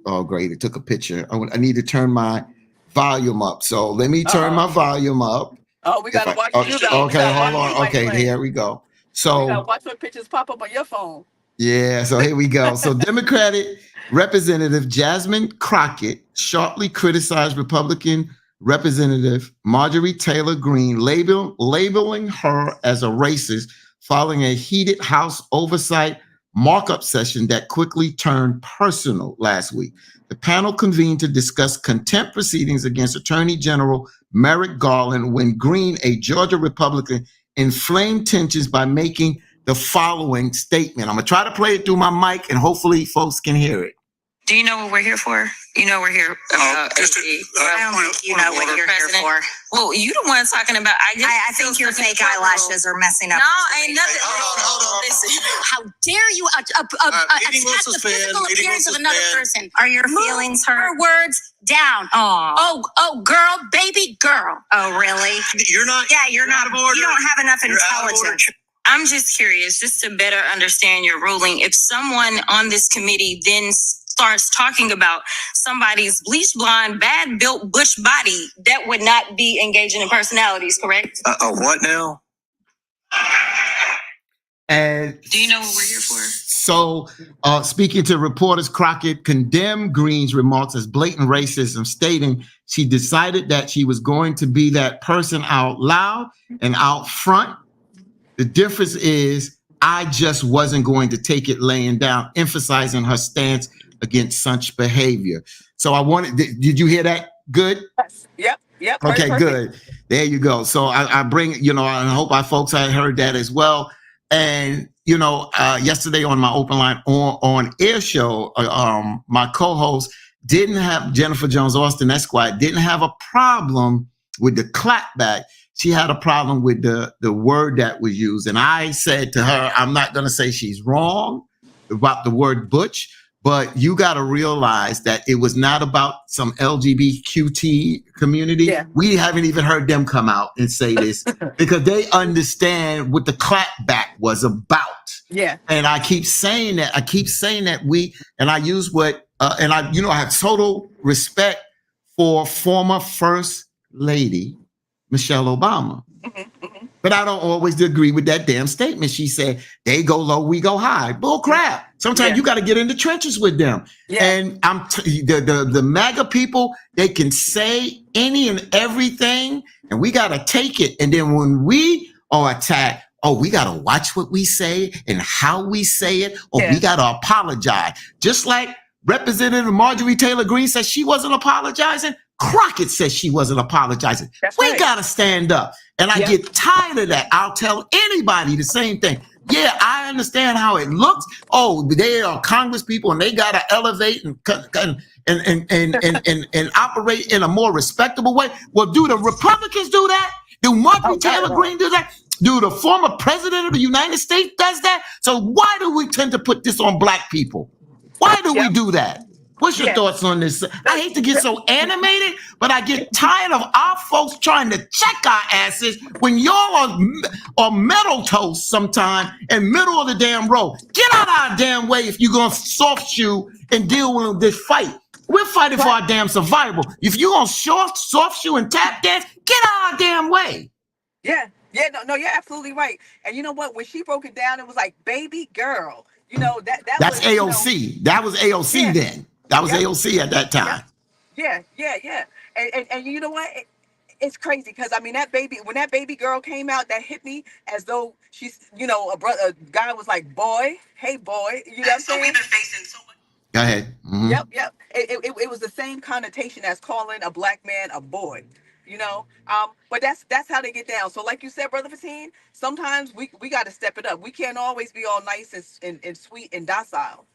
oh, great. It took a picture. I need to turn my volume up. So let me turn my volume up. Oh, we got to watch you guys. Okay, hold on. Okay, here we go. So we got to watch what pictures pop up on your phone. Yeah, so here we go. So Democratic Representative Jasmine Crockett sharply criticized Republican Representative Marjorie Taylor Greene, labeling her as a racist following a heated House oversight markup session that quickly turned personal last week. The panel convened to discuss contempt proceedings against Attorney General Merrick Garland when Greene, a Georgia Republican, inflamed tensions by making the following statement. I'm going to try to play it through my mic, and hopefully folks can hear it. Do you know what we're here for? You know we're here. I don't think you know what you're here for. Well, you the one talking about. I think your fake eyelashes are messing up. No, ain't nothing. Hold on. Listen, how dare you attack the physical appearance of another person? Are your feelings hurt? Her words down. Oh, girl, baby girl. Oh, really? You're not. Yeah, you're not. You don't have enough intelligence. I'm just curious, just to better understand your ruling. If someone on this committee then starts talking about somebody's bleach blonde, bad built bush body, that would not be engaging in personalities, correct? What now? And do you know what we're here for? So, speaking to reporters, Crockett condemned Greene's remarks as blatant racism, stating she decided that she was going to be that person out loud and out front. The difference is I just wasn't going to take it laying down, emphasizing her stance against such behavior. So I wanted, did you hear that? Good? Yes. Yep. Okay, good. There you go. So I bring, I hope our folks had heard that as well. And, yesterday on my open line on air show, my co-host didn't have, Jennifer Jones Austin Esquire, didn't have a problem with the clapback. She had a problem with the word that was used. And I said to her, I'm not going to say she's wrong about the word butch, But you got to realize that it was not about some LGBTQT community. Yeah. We haven't even heard them come out and say this because they understand what the clapback was about. Yeah. And I keep saying that. And I use what, and I have total respect for former First Lady Michelle Obama. But I don't always agree with that damn statement. She said, they go low, we go high. Bull crap. Sometimes you got to get in the trenches with them. Yeah. And the MAGA people, they can say any and everything, and we got to take it. And then when we are attacked, we got to watch what we say and how we say it, or we got to apologize. Just like Representative Marjorie Taylor Greene said she wasn't apologizing. Crockett says she wasn't apologizing. We got to stand up. And I get tired of that. I'll tell anybody the same thing. Yeah, I understand how it looks. Oh, they are Congress people and they got to elevate and operate in a more respectable way. Well, do the Republicans do that? Do Marjorie Taylor Greene do that? Do the former president of the United States does that? So why do we tend to put this on black people? Why do we do that? What's your thoughts on this? I hate to get so animated, but I get tired of our folks trying to check our asses when y'all are metal toast sometime in middle of the damn road. Get out of our damn way if you're going to soft shoe and deal with this fight. We're fighting for our damn survival. If you're going to soft shoe and tap dance, get out of our damn way. Yeah. Yeah, no, you're absolutely right. And you know what? When she broke it down, it was like, baby girl. You know, that's was, AOC. That was AOC then. That was AOC at that time. Yeah. And you know what? It's crazy because I mean when that baby girl came out, that hit me as though she's, a guy was like, boy, hey boy, you know what I'm saying? We've been facing so much. Go ahead. Mm-hmm. Yep. It was the same connotation as calling a black man a boy. But that's how they get down. So like you said, Brother Fatin, sometimes we got to step it up. We can't always be all nice and sweet and docile.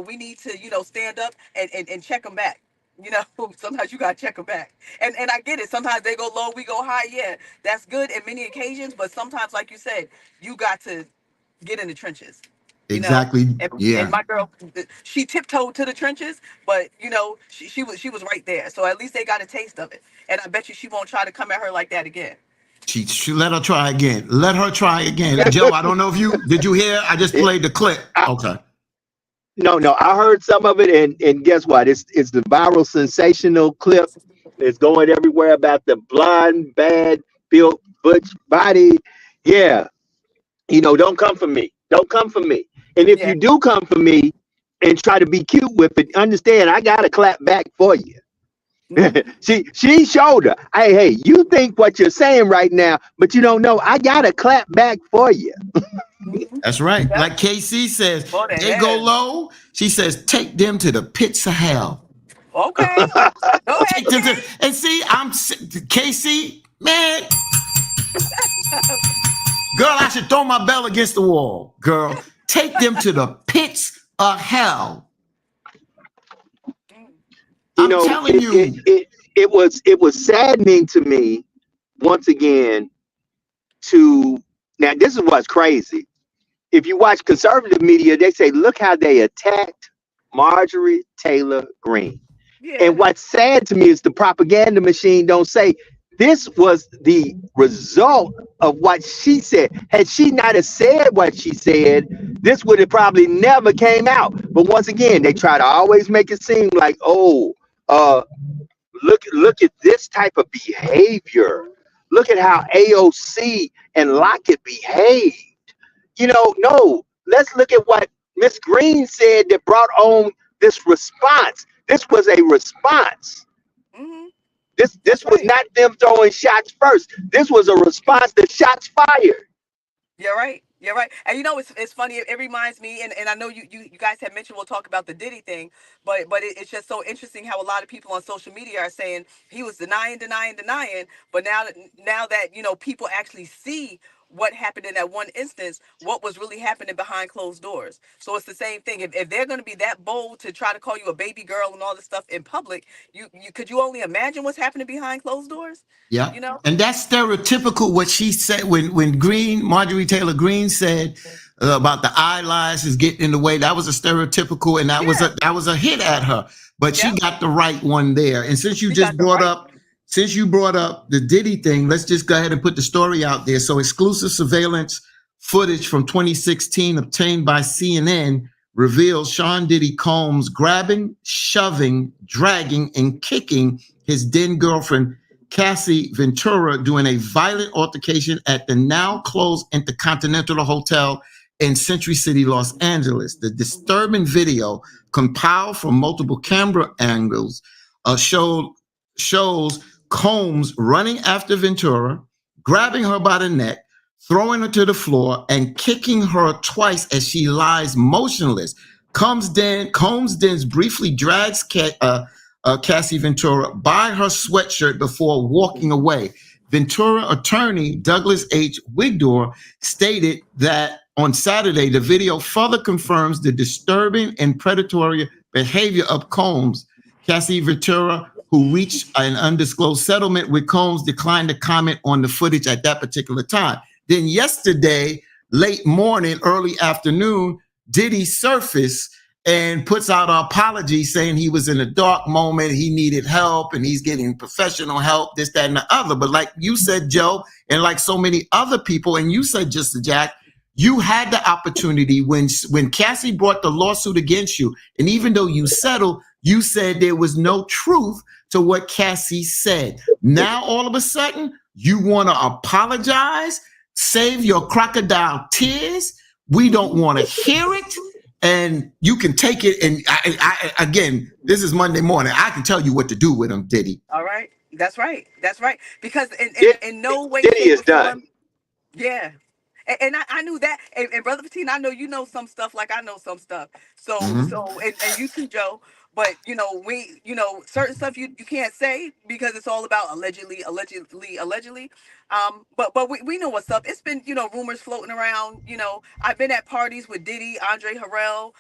We need to, stand up and check them back. Sometimes you got to check them back. And I get it. Sometimes they go low, we go high. Yeah, that's good in many occasions. But sometimes, like you said, you got to get in the trenches. Exactly. And my girl, she tiptoed to the trenches, but she was right there. So at least they got a taste of it. And I bet you she won't try to come at her like that again. She let her try again. Let her try again. Joe, I don't know if did you hear? I just played the clip. Okay. No, I heard some of it, and guess what? It's the viral sensational clip. It's going everywhere about the blonde, bad built butch body. Yeah. Don't come for me. Don't come for me. And if you do come for me and try to be cute with it, understand I gotta clap back for you. she showed her. Hey, you think what you're saying right now, but you don't know. I gotta clap back for you. That's right. Like KC says, they go low. She says, take them to the pits of hell. Okay. Go ahead. And see, I'm KC, man. Girl, I should throw my bell against the wall. Girl, take them to the pits of hell. I'm telling you. It was saddening to me once again now this is what's crazy. If you watch conservative media, they say, look how they attacked Marjorie Taylor Greene. Yeah. And what's sad to me is the propaganda machine don't say this was the result of what she said. Had she not have said what she said, this would have probably never came out. But once again, they try to always make it seem like, look at this type of behavior. Look at how AOC and Lockett behaved. No, let's look at what Miss Greene said that brought on this response. This was a response. Mm-hmm. This was not them throwing shots first. This was a response to shots fired. You're right. And it's funny. It reminds me, and I know you guys have mentioned, we'll talk about the Diddy thing, but it's just so interesting how a lot of people on social media are saying he was denying. But now that people actually see what happened in that one instance, what was really happening behind closed doors. So it's the same thing. If they're going to be that bold to try to call you a baby girl and all this stuff in public, you could you only imagine what's happening behind closed doors? Yeah. You know? And that's stereotypical what she said when Marjorie Taylor Greene said about the eyelashes getting in the way. That was a stereotypical, and that was a hit at her. But she got the right one there. And since you just brought up the Diddy thing, let's just go ahead and put the story out there. So exclusive surveillance footage from 2016 obtained by CNN reveals Sean Diddy Combs grabbing, shoving, dragging, and kicking his then girlfriend, Cassie Ventura, during a violent altercation at the now closed Intercontinental Hotel in Century City, Los Angeles. The disturbing video, compiled from multiple camera angles, shows Combs running after Ventura, grabbing her by the neck, throwing her to the floor, and kicking her twice as she lies motionless. Combs then briefly drags Cassie Ventura by her sweatshirt before walking away. Ventura attorney Douglas H. Wigdor stated that on Saturday, the video further confirms the disturbing and predatory behavior of Combs. Cassie Ventura, who reached an undisclosed settlement with Combs, declined to comment on the footage at that particular time. Then yesterday, late morning, early afternoon, Diddy surfaced and puts out an apology saying he was in a dark moment, he needed help, and he's getting professional help, this, that, and the other. But like you said, Joe, and like so many other people, and you said, just Jack, you had the opportunity when Cassie brought the lawsuit against you, and even though you settled, you said there was no truth to what Cassie said. Now, all of a sudden, you want to apologize, save your crocodile tears. We don't want to hear it. And you can take it. And I again, this is Monday morning. I can tell you what to do with him, Diddy. All right. That's right. Because in no way, Diddy is done. Yeah. And I knew that. And Brother Patine, I know you know some stuff like I know some stuff. So, and you too, Joe. But, certain stuff you can't say because it's all about allegedly. But we know what's up. It's been, rumors floating around. I've been at parties with Diddy, Andre Harrell,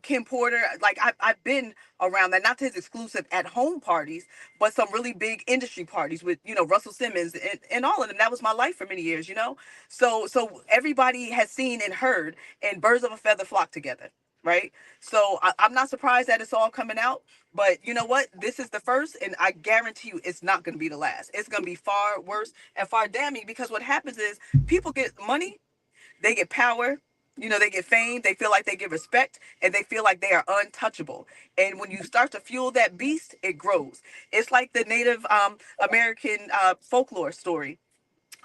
Kim Porter. Like I've been around that, not his exclusive at home parties, but some really big industry parties with, Russell Simmons and all of them. That was my life for many years, So everybody has seen and heard, and birds of a feather flock together. Right. So I'm not surprised that it's all coming out. But you know what? This is the first, and I guarantee you it's not going to be the last. It's going to be far worse and far damning, because what happens is people get money, they get power, they get fame, they feel like they get respect, and they feel like they are untouchable. And when you start to fuel that beast, it grows. It's like the Native American folklore story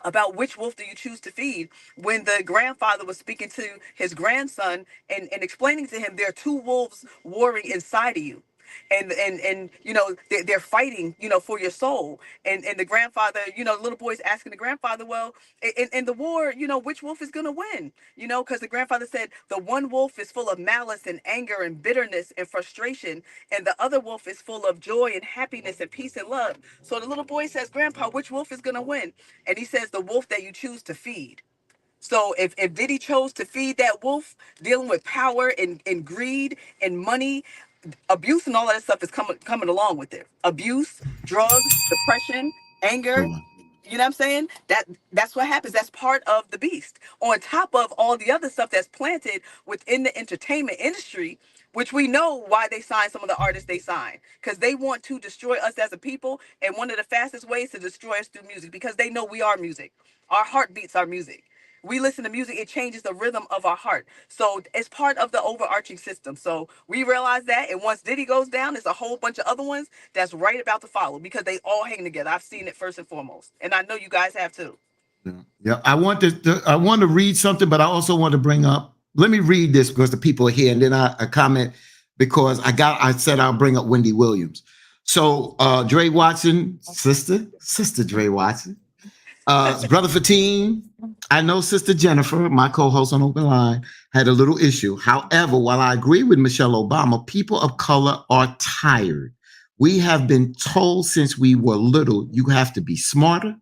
about which wolf do you choose to feed, when the grandfather was speaking to his grandson and explaining to him there are two wolves warring inside of you. And they're fighting, for your soul. And the grandfather, the little boy's asking the grandfather, well, in the war, which wolf is going to win? Because the grandfather said the one wolf is full of malice and anger and bitterness and frustration, and the other wolf is full of joy and happiness and peace and love. So the little boy says, Grandpa, which wolf is going to win? And he says, the wolf that you choose to feed. So if Diddy chose to feed that wolf, dealing with power and greed and money, abuse and all that stuff is coming along with it. Abuse, drugs, depression, anger. You know what I'm saying? That's what happens. That's part of the beast. On top of all the other stuff that's planted within the entertainment industry, which we know why they sign some of the artists they sign, because they want to destroy us as a people. And one of the fastest ways to destroy us through music, because they know we are music. Our heartbeats are music. We listen to music, it changes the rhythm of our heart. So it's part of the overarching system. So we realize that. And once Diddy goes down, there's a whole bunch of other ones that's right about to follow, because they all hang together. I've seen it first and foremost. And I know you guys have too. Yeah. I want to read something, but I also want to bring up, let me read this because the people are here. And then I comment because I said I'll bring up Wendy Williams. So Dre Watson, sister Dre Watson. Brother Fatine, I know Sister Jennifer, my co-host on Open Line, had a little issue. However, while I agree with Michelle Obama, people of color are tired. We have been told since we were little, you have to be smarter,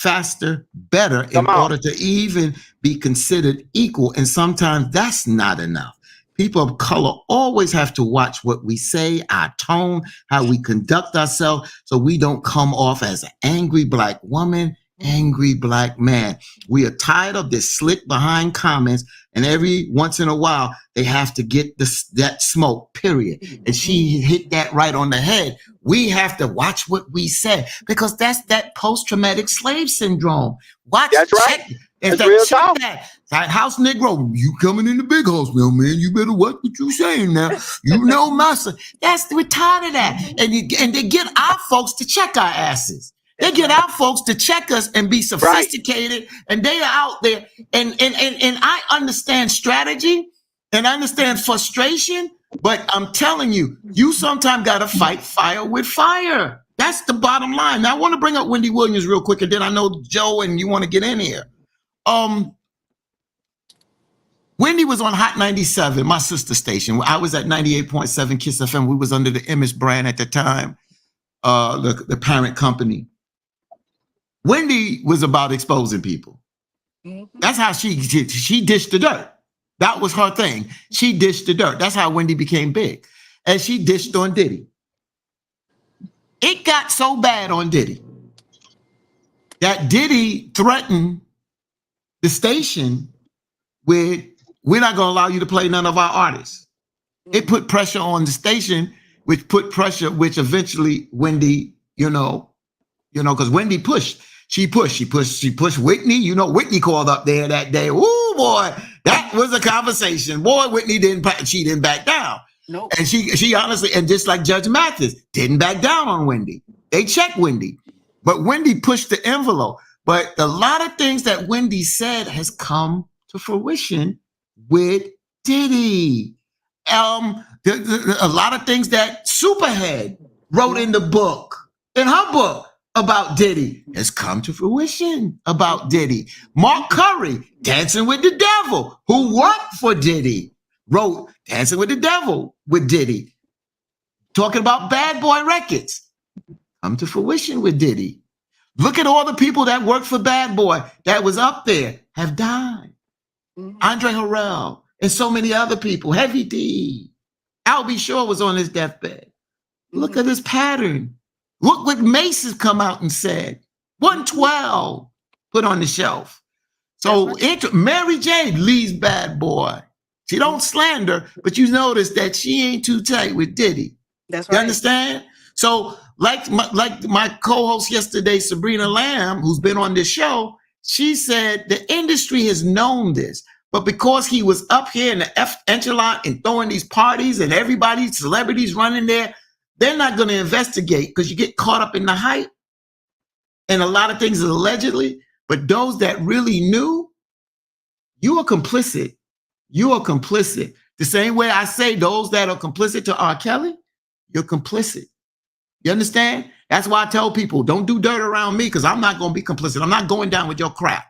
faster, better in order to even be considered equal. And sometimes that's not enough. People of color always have to watch what we say, our tone, how we conduct ourselves, so we don't come off as an angry Black woman, angry Black man. We are tired of this slick behind comments, and every once in a while, they have to get that smoke, period. And she hit that right on the head. We have to watch what we say, because that's that post-traumatic slave syndrome. Watch, that's right. Check, that's real talk. That house Negro, you coming in the big house, well, man, you better watch what you saying now. You know my son. We're tired of that. And they get our folks to check our asses. They get our folks to check us and be sophisticated, and they are out there. And I understand strategy and I understand frustration, but I'm telling you, you sometimes got to fight fire with fire. That's the bottom line. Now I want to bring up Wendy Williams real quick, and then I know Joe and you want to get in here. Wendy was on Hot 97, my sister station. I was at 98.7 Kiss FM. We was under the Image brand at the time, the parent company. Wendy was about exposing people. That's how she dished the dirt. That was her thing. She dished the dirt. That's how Wendy became big. And she dished on Diddy. It got so bad on Diddy that Diddy threatened the station with, we're not going to allow you to play none of our artists. It put pressure on the station, which eventually Wendy, because Wendy pushed. She pushed Whitney. Whitney called up there that day. Oh boy, that was a conversation. Boy, Whitney didn't back down. Nope. And she honestly, and just like Judge Mathis, didn't back down on Wendy. They checked Wendy, but Wendy pushed the envelope. But a lot of things that Wendy said has come to fruition with Diddy. A lot of things that Superhead wrote in her book about Diddy has come to fruition about Diddy. Mark Curry, Dancing with the Devil, who worked for Diddy, wrote Dancing with the Devil with Diddy. Talking about Bad Boy Records, come to fruition with Diddy. Look at all the people that worked for Bad Boy that was up there have died. Andre Harrell and so many other people. Heavy D. Al B. Shore was on his deathbed. Look at this pattern. Look what Mace has come out and said. 112 put on the shelf. So Mary J. Lee's Bad Boy. She don't slander, but you notice that she ain't too tight with Diddy. That's right. You understand? So like my co-host yesterday, Sabrina Lamb, who's been on this show, she said the industry has known this, but because he was up here in the echelon and throwing these parties and celebrities running there, they're not going to investigate because you get caught up in the hype and a lot of things allegedly. But those that really knew, you are complicit. You are complicit. The same way I say those that are complicit to R. Kelly, you're complicit. You understand? That's why I tell people, don't do dirt around me because I'm not going to be complicit. I'm not going down with your crap.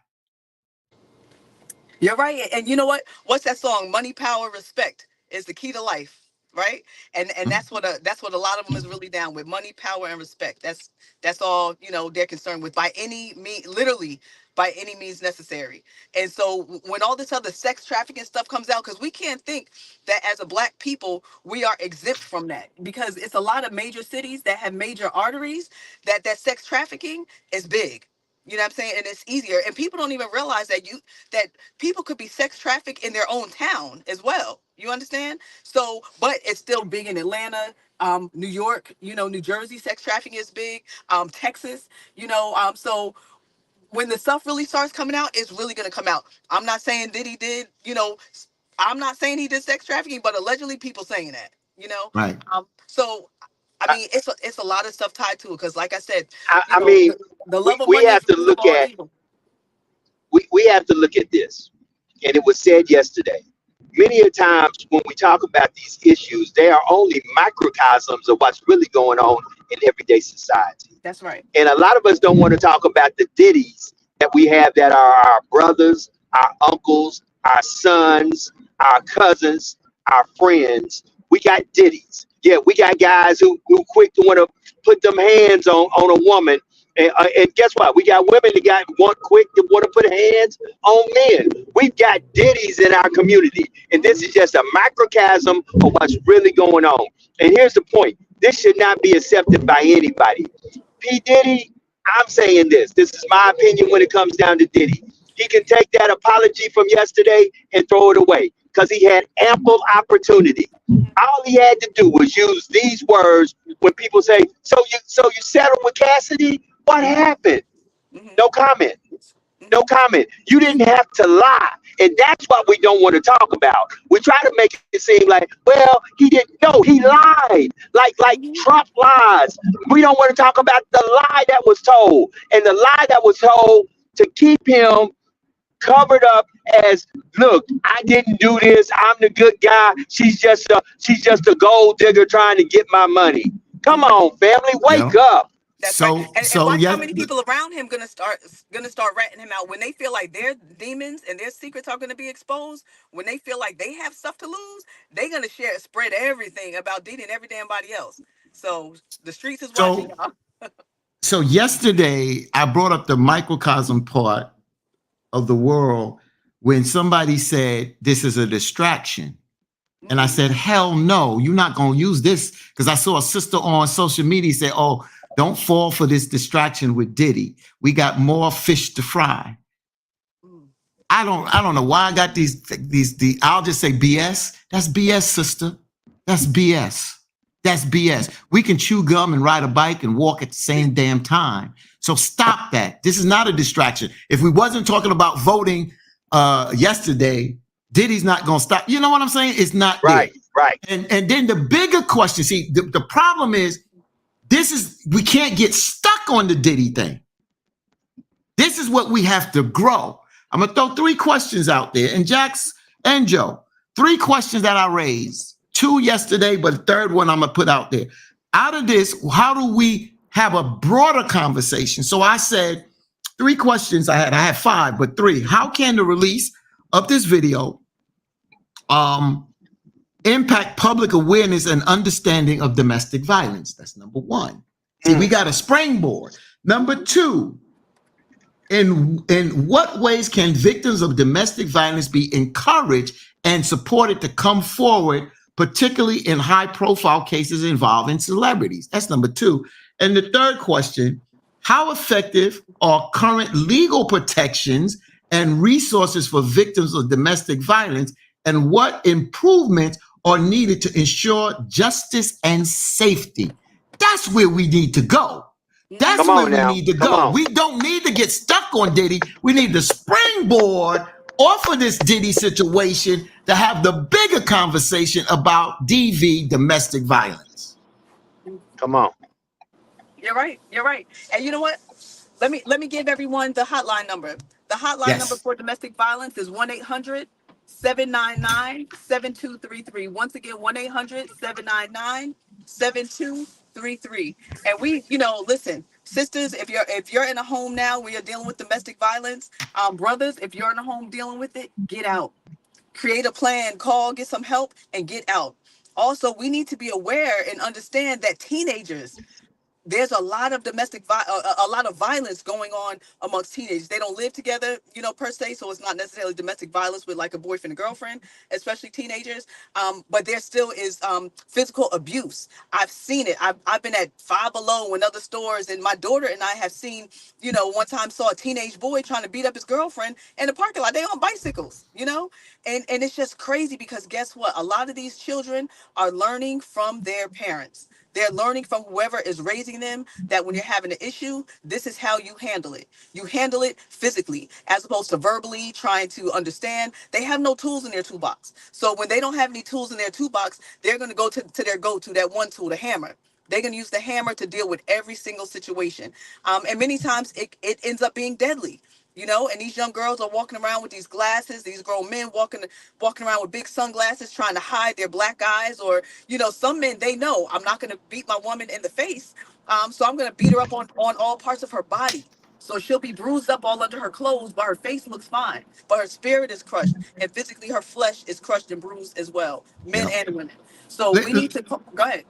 You're right. And you know what? What's that song? Money, Power, Respect is the key to life. Right. And that's what a lot of them is really down with. Money, power, and respect. That's all, they're concerned with by any means, literally by any means necessary. And so when all this other sex trafficking stuff comes out, because we can't think that as a Black people, we are exempt from that, because it's a lot of major cities that have major arteries that sex trafficking is big. You know what I'm saying? And it's easier. And people don't even realize that people could be sex trafficked in their own town as well. You understand? So, but it's still big in Atlanta, New York, New Jersey, sex trafficking is big, Texas, so when the stuff really starts coming out, it's really going to come out. I'm not saying Diddy did, I'm not saying he did sex trafficking, but allegedly people saying that, Right. So, I mean, it's a lot of stuff tied to it. Cause like I said, the love of we have to look at, we have to look at this. And it was said yesterday. Many a times when we talk about these issues, they are only microcosms of what's really going on in everyday society. That's right. And a lot of us don't want to talk about the Diddies that we have that are our brothers, our uncles, our sons, our cousins, our friends. We got Diddies. Yeah, we got guys who quick to want to put them hands on a woman And guess what? We got women that want quick to want to put hands on men. We've got Diddy's in our community, and this is just a microcosm of what's really going on. And here's the point: this should not be accepted by anybody. P. Diddy, I'm saying this. This is my opinion when it comes down to Diddy. He can take that apology from yesterday and throw it away because he had ample opportunity. All he had to do was use these words when people say, so you settled with Cassidy? What happened? No comment. No comment. You didn't have to lie. And that's what we don't want to talk about. We try to make it seem like, well, he didn't. No, he lied. Like Trump lies. We don't want to talk about the lie that was told. And the lie that was told to keep him covered up as, look, I didn't do this. I'm the good guy. She's just a gold digger trying to get my money. Come on, family, wake up. That's right. And watch how many people around him gonna start ratting him out when they feel like their demons and their secrets are gonna be exposed. When they feel like they have stuff to lose, they're gonna spread everything about Diddy and every damn body else. So the streets is watching y'all. So yesterday I brought up the microcosm part of the world when somebody said this is a distraction. And I said, hell no, you're not going to use this, because I saw a sister on social media say, oh, don't fall for this distraction with Diddy. We got more fish to fry. I don't know why I got these I'll just say BS. That's BS, sister. That's BS. That's BS. We can chew gum and ride a bike and walk at the same damn time. So stop that. This is not a distraction. If we wasn't talking about voting yesterday, Diddy's not going to stop. You know what I'm saying? It's not right. there. Right. And then the bigger question, see, the problem is, we can't get stuck on the Diddy thing. This is what we have to grow. I'm going to throw 3 questions out there. And Jax and Joe, 3 questions that I raised. 2 yesterday, but the third one I'm going to put out there. Out of this, how do we have a broader conversation? So I said 3 questions I had 5, but 3. How can the release of this video impact public awareness and understanding of domestic violence? That's number 1. See, we got a springboard. Number 2, in what ways can victims of domestic violence be encouraged and supported to come forward, particularly in high-profile cases involving celebrities? That's number 2. And the third question, how effective are current legal protections and resources for victims of domestic violence, and what improvements are needed to ensure justice and safety? That's where we need to go. That's where we need to go. We don't need to get stuck on Diddy. We need to springboard off of this Diddy situation to have the bigger conversation about DV, domestic violence. Come on. You're right. You're right. And you know what? Let me give everyone the hotline number. The hotline number for domestic violence is 1-800-799-7233. Once again, 1-800-799-7233. And we, listen, sisters, if you're in a home now where you're dealing with domestic violence, brothers, if you're in a home dealing with it, get out. Create a plan, call, get some help, and get out. Also, we need to be aware and understand that teenagers, there's a lot of a lot of violence going on amongst teenagers. They don't live together, per se. So it's not necessarily domestic violence with like a boyfriend and girlfriend, especially teenagers. But there still is physical abuse. I've seen it. I've been at Five Below and other stores, and my daughter and I have seen, one time saw a teenage boy trying to beat up his girlfriend in the parking lot. They on bicycles, and it's just crazy because guess what? A lot of these children are learning from their parents. They're learning from whoever is raising them that when you're having an issue, this is how you handle it. You handle it physically as opposed to verbally trying to understand. They have no tools in their toolbox. So when they don't have any tools in their toolbox, they're going to go to their go-to, that one tool, the hammer. They're going to use the hammer to deal with every single situation. And many times it ends up being deadly. And these young girls are walking around with these glasses, these grown men walking around with big sunglasses, trying to hide their black eyes. Or, some men, they know I'm not going to beat my woman in the face. So I'm going to beat her up on all parts of her body. So she'll be bruised up all under her clothes, but her face looks fine. But her spirit is crushed. And physically, her flesh is crushed and bruised as well, men and women. So we need to go ahead,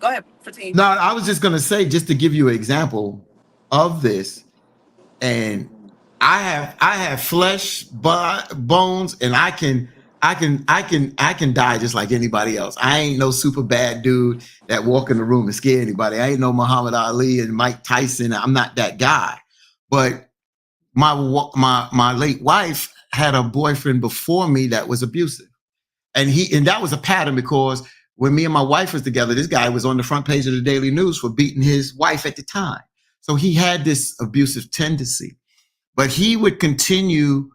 Fatim. No, I was just going to say, just to give you an example of this, and I have flesh, bones, and I can die just like anybody else. I ain't no super bad dude that walk in the room and scare anybody. I ain't no Muhammad Ali and Mike Tyson. I'm not that guy. But my late wife had a boyfriend before me that was abusive, and that was a pattern, because when me and my wife was together, this guy was on the front page of the Daily News for beating his wife at the time. So he had this abusive tendency. But he would continue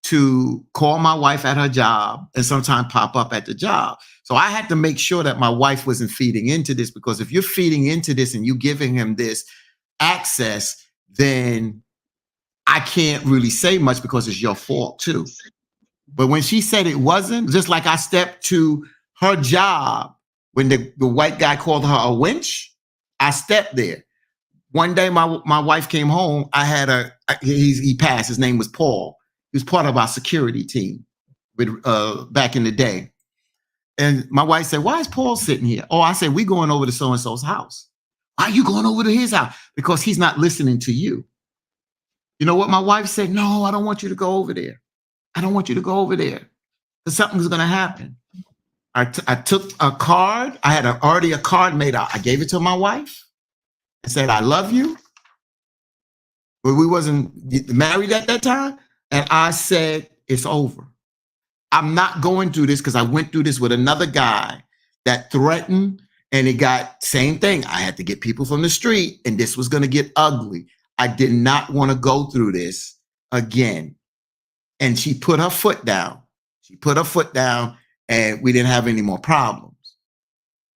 to call my wife at her job and sometimes pop up at the job. So I had to make sure that my wife wasn't feeding into this, because if you're feeding into this and you giving him this access, then I can't really say much because it's your fault too. But when she said it wasn't, just like I stepped to her job when the white guy called her a wench, I stepped there. One day, my wife came home. I had he passed. His name was Paul. He was part of our security team back in the day. And my wife said, "Why is Paul sitting here?" Oh, I said, "We going over to so-and-so's house." "Why are you going over to his house?" "Because he's not listening to you." You know what my wife said? "No, I don't want you to go over there. I don't want you to go over there, because something's going to happen." I took a card. I had already a card made out. I gave it to my wife. I said, "I love you." But we wasn't married at that time. And I said, "It's over. I'm not going through this," because I went through this with another guy that threatened, and it got same thing. I had to get people from the street, and this was going to get ugly. I did not want to go through this again. And she put her foot down. And we didn't have any more problems.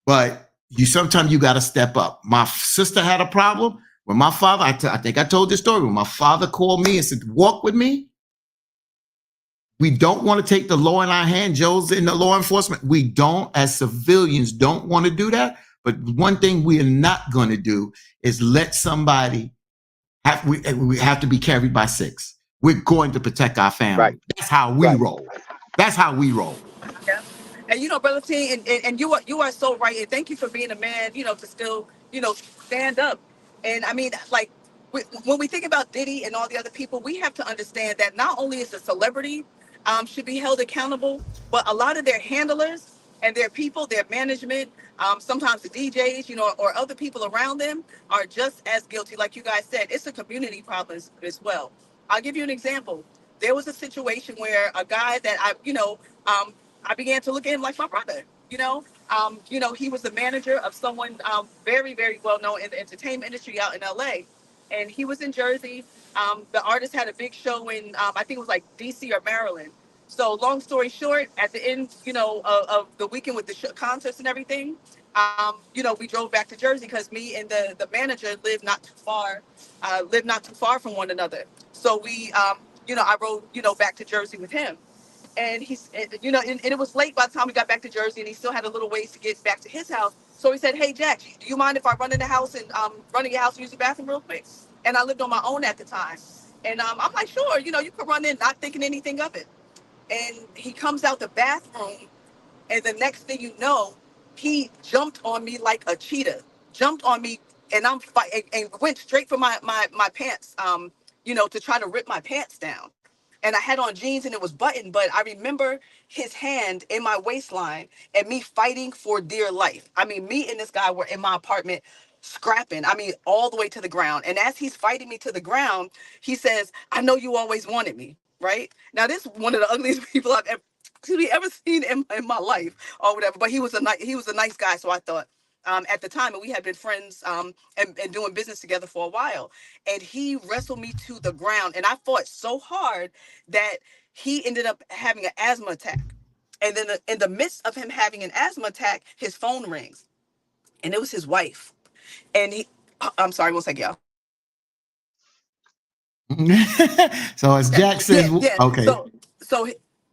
But sometimes you got to step up. My sister had a problem when my father, I think I told this story, when my father called me and said, "Walk with me." We don't want to take the law in our hand. Joe's in the law enforcement. We don't, as civilians, don't want to do that. But one thing we are not going to do is let somebody we have to be carried by six. We're going to protect our family. Right. That's how we roll. That's how we roll. Yeah. And Brother T, and you are so right. And thank you for being a man, to still, stand up. And I mean, like, when we think about Diddy and all the other people, we have to understand that not only is the celebrity should be held accountable, but a lot of their handlers and their people, their management, sometimes the DJs, or other people around them are just as guilty. Like you guys said, it's a community problem as well. I'll give you an example. There was a situation where a guy that I began to look at him like my brother. He was the manager of someone very, very well known in the entertainment industry out in LA. And he was in Jersey. The artist had a big show in, I think it was like DC or Maryland. So long story short, at the end, of the weekend with the concerts and everything, we drove back to Jersey because me and the manager lived not too far from one another. So I rode, back to Jersey with him. And and it was late by the time we got back to Jersey, and he still had a little ways to get back to his house. So he said, "Hey, Jack, do you mind if I run in the house and run in your house and use the bathroom real quick?" And I lived on my own at the time. And I'm like, "Sure, you could run in," not thinking anything of it. And he comes out the bathroom, and the next thing you know, he jumped on me like a cheetah, jumped on me, and I'm and went straight for my pants, to try to rip my pants down. And I had on jeans and it was buttoned, but I remember his hand in my waistline and me fighting for dear life. I mean, me and this guy were in my apartment scrapping, all the way to the ground. And as he's fighting me to the ground, he says, "I know you always wanted me," right? Now, this is one of the ugliest people I've ever seen in my life or whatever. But he was a nice guy. So I thought, at the time, and we had been friends and doing business together for a while. And he wrestled me to the ground. And I fought so hard that he ended up having an asthma attack. And then in the midst of him having an asthma attack, his phone rings. And it was his wife. And I'm sorry, one second, y'all. So as Jack says, yeah. okay.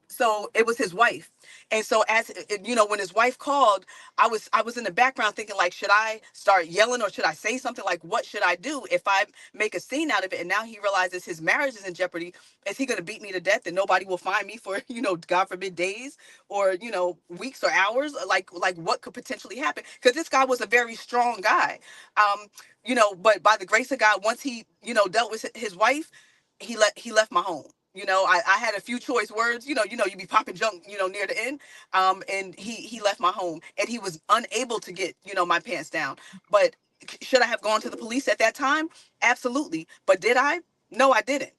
So it was his wife. And so as you know, when his wife called, I was in the background thinking like, should I start yelling or should I say something? Like, what should I do if I make a scene out of it? And now he realizes his marriage is in jeopardy. Is he going to beat me to death and nobody will find me for, God forbid, days or, weeks or hours? Like what could potentially happen? Because this guy was a very strong guy. But by the grace of God, once he, dealt with his wife, he left my home. I had a few choice words, you be popping junk, near the end. And he left my home and he was unable to get, my pants down. But should I have gone to the police at that time? Absolutely. But did I? No, I didn't,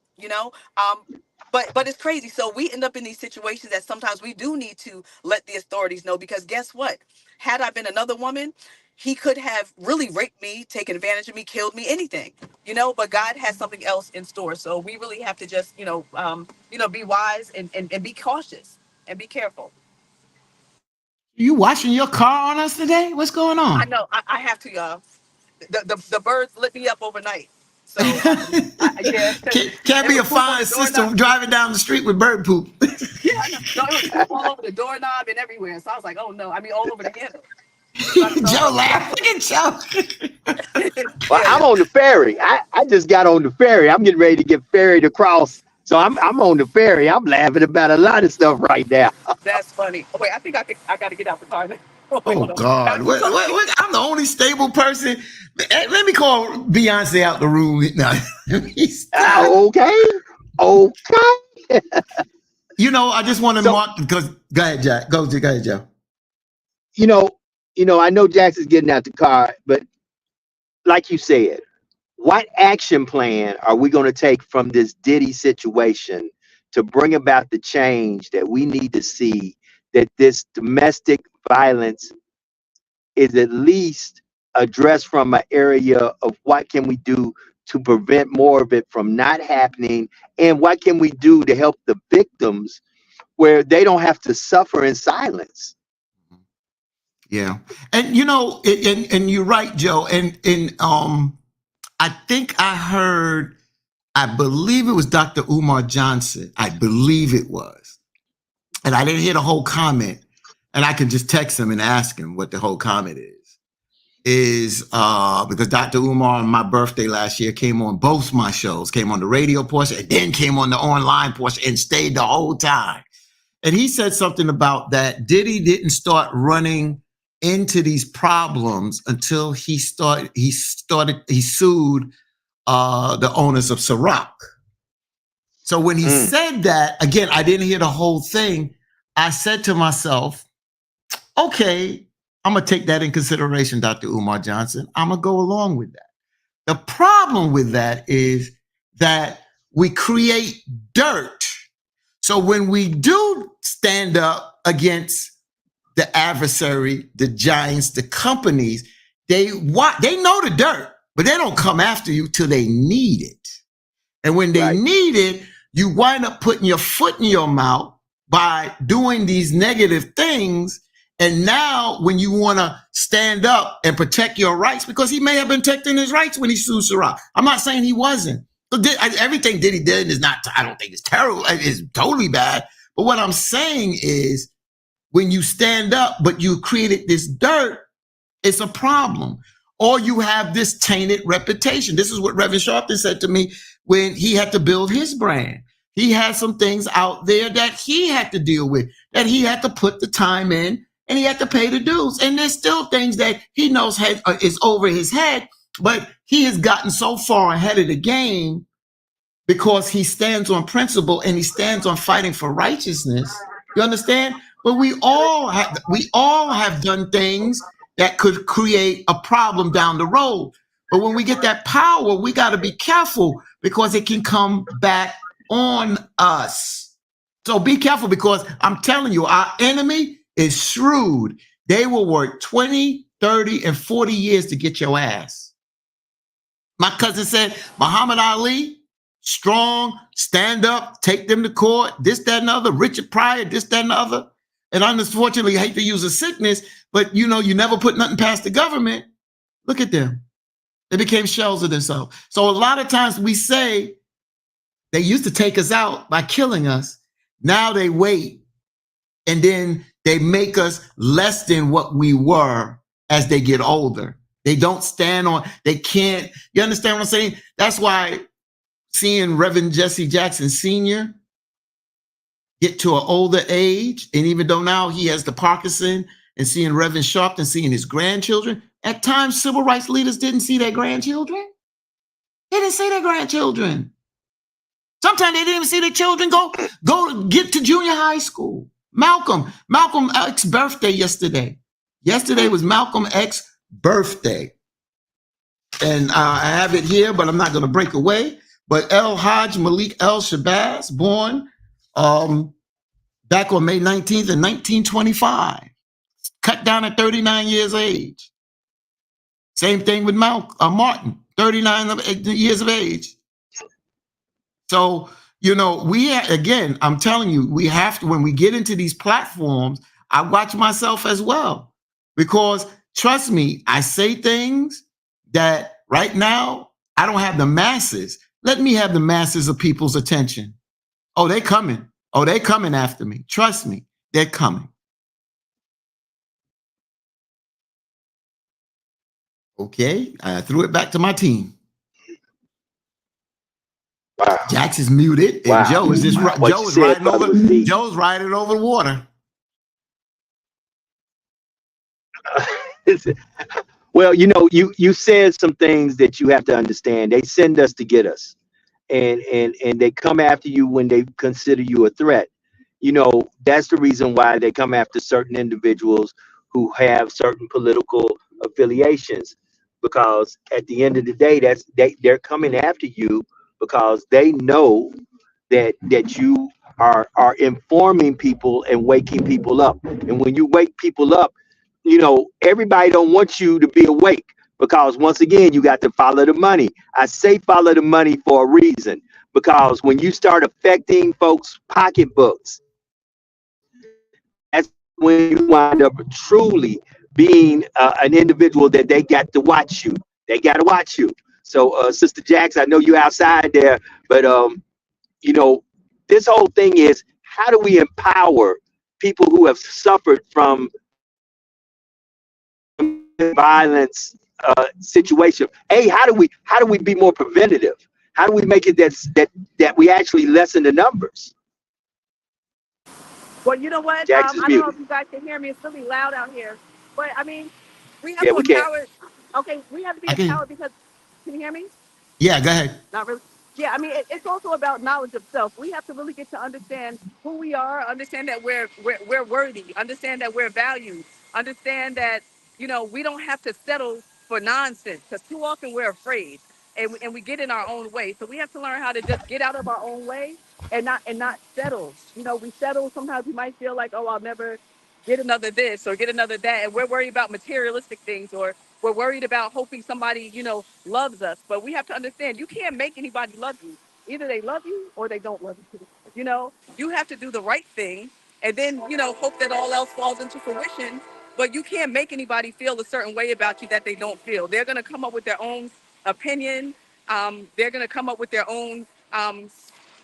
but it's crazy. So we end up in these situations that sometimes we do need to let the authorities know, because guess what? Had I been another woman, he could have really raped me, taken advantage of me, killed me, anything, but God has something else in store. So we really have to just, be wise and be cautious and be careful. You washing your car on us today? What's going on? I know I have to, y'all. The birds lit me up overnight. So yeah, can't be a fine sister driving down the street with bird poop. Yeah, I know. No, it was all over the doorknob and everywhere. So I was like, oh no, all over the handle. Joe laugh. Look at Joe. Well, I'm on the ferry. I just got on the ferry. I'm getting ready to get ferried across. So I'm on the ferry. I'm laughing about a lot of stuff right now. That's funny. Oh, wait, I think I got to get out the car. Oh God! What, I'm the only stable person. Let me call Beyonce out the room now. Okay. I just want to mark because go ahead, Jack. Go ahead, Joe. I know Jax is getting out the car, but like you said, what action plan are we going to take from this Diddy situation to bring about the change that we need to see, that this domestic violence is at least addressed from an area of what can we do to prevent more of it from not happening, and what can we do to help the victims where they don't have to suffer in silence. Yeah. And and you're right, Joe. And I think I believe it was Dr. Umar Johnson. I believe it was. And I didn't hear the whole comment. And I can just text him and ask him what the whole comment is because Dr. Umar on my birthday last year came on both my shows, came on the radio portion and then came on the online portion and stayed the whole time. And he said something about that Diddy didn't start running into these problems until he sued the owners of Ciroc. So when he said that, again, I didn't hear the whole thing. I said to myself, okay, I'm going to take that in consideration, Dr. Umar Johnson. I'm going to go along with that. The problem with that is that we create dirt. So when we do stand up against the adversary, the giants, the companies, they know the dirt, but they don't come after you till they need it. And when they need it, you wind up putting your foot in your mouth by doing these negative things. And now when you want to stand up and protect your rights, because he may have been protecting his rights when he sued Ciroc. I'm not saying he wasn't. Everything Diddy did is not, I don't think it's terrible. It's totally bad. But what I'm saying is, when you stand up, but you created this dirt, it's a problem. Or you have this tainted reputation. This is what Reverend Sharpton said to me when he had to build his brand. He had some things out there that he had to deal with, that he had to put the time in, and he had to pay the dues. And there's still things that he knows is over his head, but he has gotten so far ahead of the game because he stands on principle and he stands on fighting for righteousness. You understand? But we all have done things that could create a problem down the road. But when we get that power, we got to be careful because it can come back on us. So be careful, because I'm telling you, our enemy is shrewd. They will work 20, 30, and 40 years to get your ass. My cousin said, Muhammad Ali, strong, stand up, take them to court, this, that, and other. Richard Pryor, this, that, and other. And unfortunately, I hate to use a sickness, but you never put nothing past the government. Look at them. They became shells of themselves. So a lot of times we say they used to take us out by killing us. Now they wait. And then They make us less than what we were as they get older. They don't stand on, they can't, you understand what I'm saying? That's why seeing Reverend Jesse Jackson Sr. get to an older age, and even though now he has the Parkinson, and seeing Reverend Sharpton, seeing his grandchildren, at times civil rights leaders didn't see their grandchildren. They didn't see their grandchildren. Sometimes they didn't even see their children go get to junior high school. Malcolm X's birthday yesterday. Yesterday was Malcolm X's birthday. And I have it here, but I'm not going to break away. But El Hajj Malik El Shabazz, born back on May 19th in 1925. Cut down at 39 years of age. Same thing with Martin, 39 years of age. So, again, I'm telling you, we have to, when we get into these platforms, I watch myself as well. Because trust me, I say things that right now, I don't have the masses. Let me have the masses of people's attention. Oh, they're coming. Oh, they're coming after me. Trust me, they're coming. Okay, I threw it back to my team. Wow. Jax is muted, and Wow. Joe is just Joe's riding over the water. Well, you said some things that you have to understand. They send us to get us, and they come after you when they consider you a threat. That's the reason why they come after certain individuals who have certain political affiliations, because at the end of the day, they're coming after you because they know that you are informing people and waking people up. And when you wake people up, everybody don't want you to be awake, because once again, you got to follow the money. I say follow the money for a reason, because when you start affecting folks' pocketbooks, that's when you wind up truly being an individual that they got to watch you. They got to watch you. So, Sister Jax, I know you outside there, but this whole thing is, how do we empower people who have suffered from violence situation? How do we be more preventative? How do we make it that we actually lessen the numbers? Well, you know what? I don't know if you guys can hear me. It's really loud out here. But I mean, we have to empower. Okay, we have to be empowered because. Can you hear me? Yeah, go ahead. Not really. Yeah, I mean, it's also about knowledge of self. We have to really get to understand who we are, understand that we're worthy, understand that we're valued, understand that, we don't have to settle for nonsense, because too often we're afraid and we get in our own way. So we have to learn how to just get out of our own way and not settle. We settle. Sometimes we might feel like, oh, I'll never get another this or get another that. And we're worried about materialistic things, or we're worried about hoping somebody, loves us. But we have to understand, you can't make anybody love you. Either they love you or they don't love you. You have to do the right thing and then, hope that all else falls into fruition. But you can't make anybody feel a certain way about you that they don't feel. They're going to come up with their own opinion. They're going to come up with their own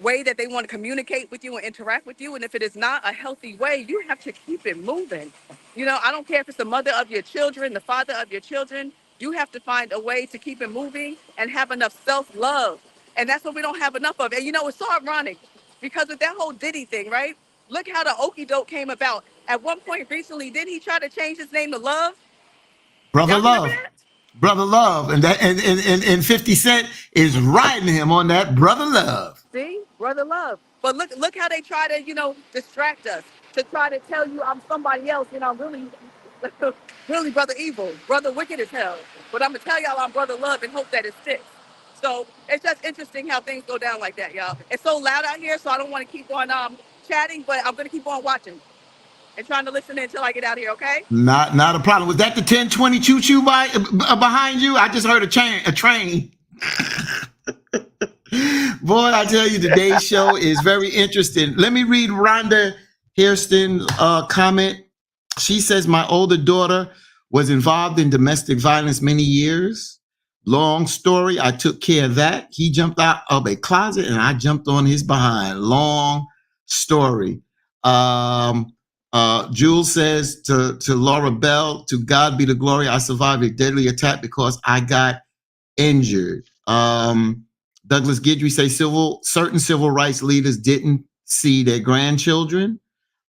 way that they want to communicate with you and interact with you. And if it is not a healthy way, you have to keep it moving. I don't care if it's the mother of your children, the father of your children. You have to find a way to keep it moving and have enough self-love. And that's what we don't have enough of. And it's so ironic because of that whole Diddy thing, right? Look how the Okie doke came about. At one point recently, didn't he try to change his name to Love? Brother Love. Brother Love. And 50 Cent is riding him on that Brother Love. See? Brother Love. But look how they try to, distract us, to try to tell you I'm somebody else and I'm really, really Brother Evil, Brother Wicked as hell. But I'm going to tell y'all I'm Brother Love and hope that it sticks. So it's just interesting how things go down like that, y'all. It's so loud out here, so I don't want to keep on chatting, but I'm going to keep on watching and trying to listen until I get out here, okay? Not a problem. Was that the 1020 choo-choo behind you? I just heard a train. Boy, I tell you, today's show is very interesting. Let me read Rhonda Hairston's comment. She says, my older daughter was involved in domestic violence many years. Long story. I took care of that. He jumped out of a closet and I jumped on his behind. Long story. Jules says to Laura Bell, to God be the glory. I survived a deadly attack because I got injured. Douglas Guidry says certain civil rights leaders didn't see their grandchildren.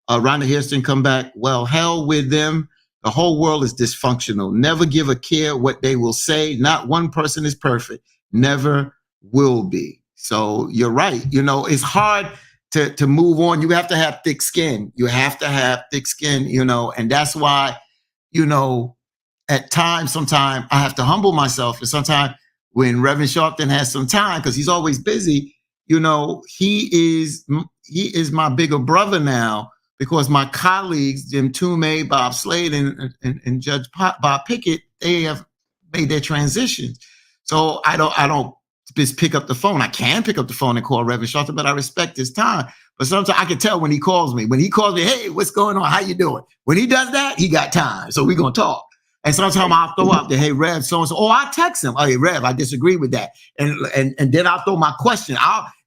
Rhonda Hairston come back. Well, hell with them. The whole world is dysfunctional. Never give a care what they will say. Not one person is perfect. Never will be. So you're right. You know, it's hard to move on. You have to have thick skin. You have to have thick skin, you know, and that's why, you know, at times, sometimes I have to humble myself. And sometimes when Reverend Sharpton has some time, because he's always busy, you know, he is my bigger brother now, because my colleagues, Jim Toomey, Bob Slade, and Judge Bob Pickett, they have made their transitions. So I don't just pick up the phone. I can pick up the phone and call Reverend Sharpton, but I respect his time. But sometimes I can tell when he calls me. When he calls me, hey, what's going on? How you doing? When he does that, he got time. So we're going to talk. And sometimes I'll throw out the, hey, Rev, so-and-so. Oh, I text him. Oh, hey, Rev, I disagree with that. And then I'll throw my question.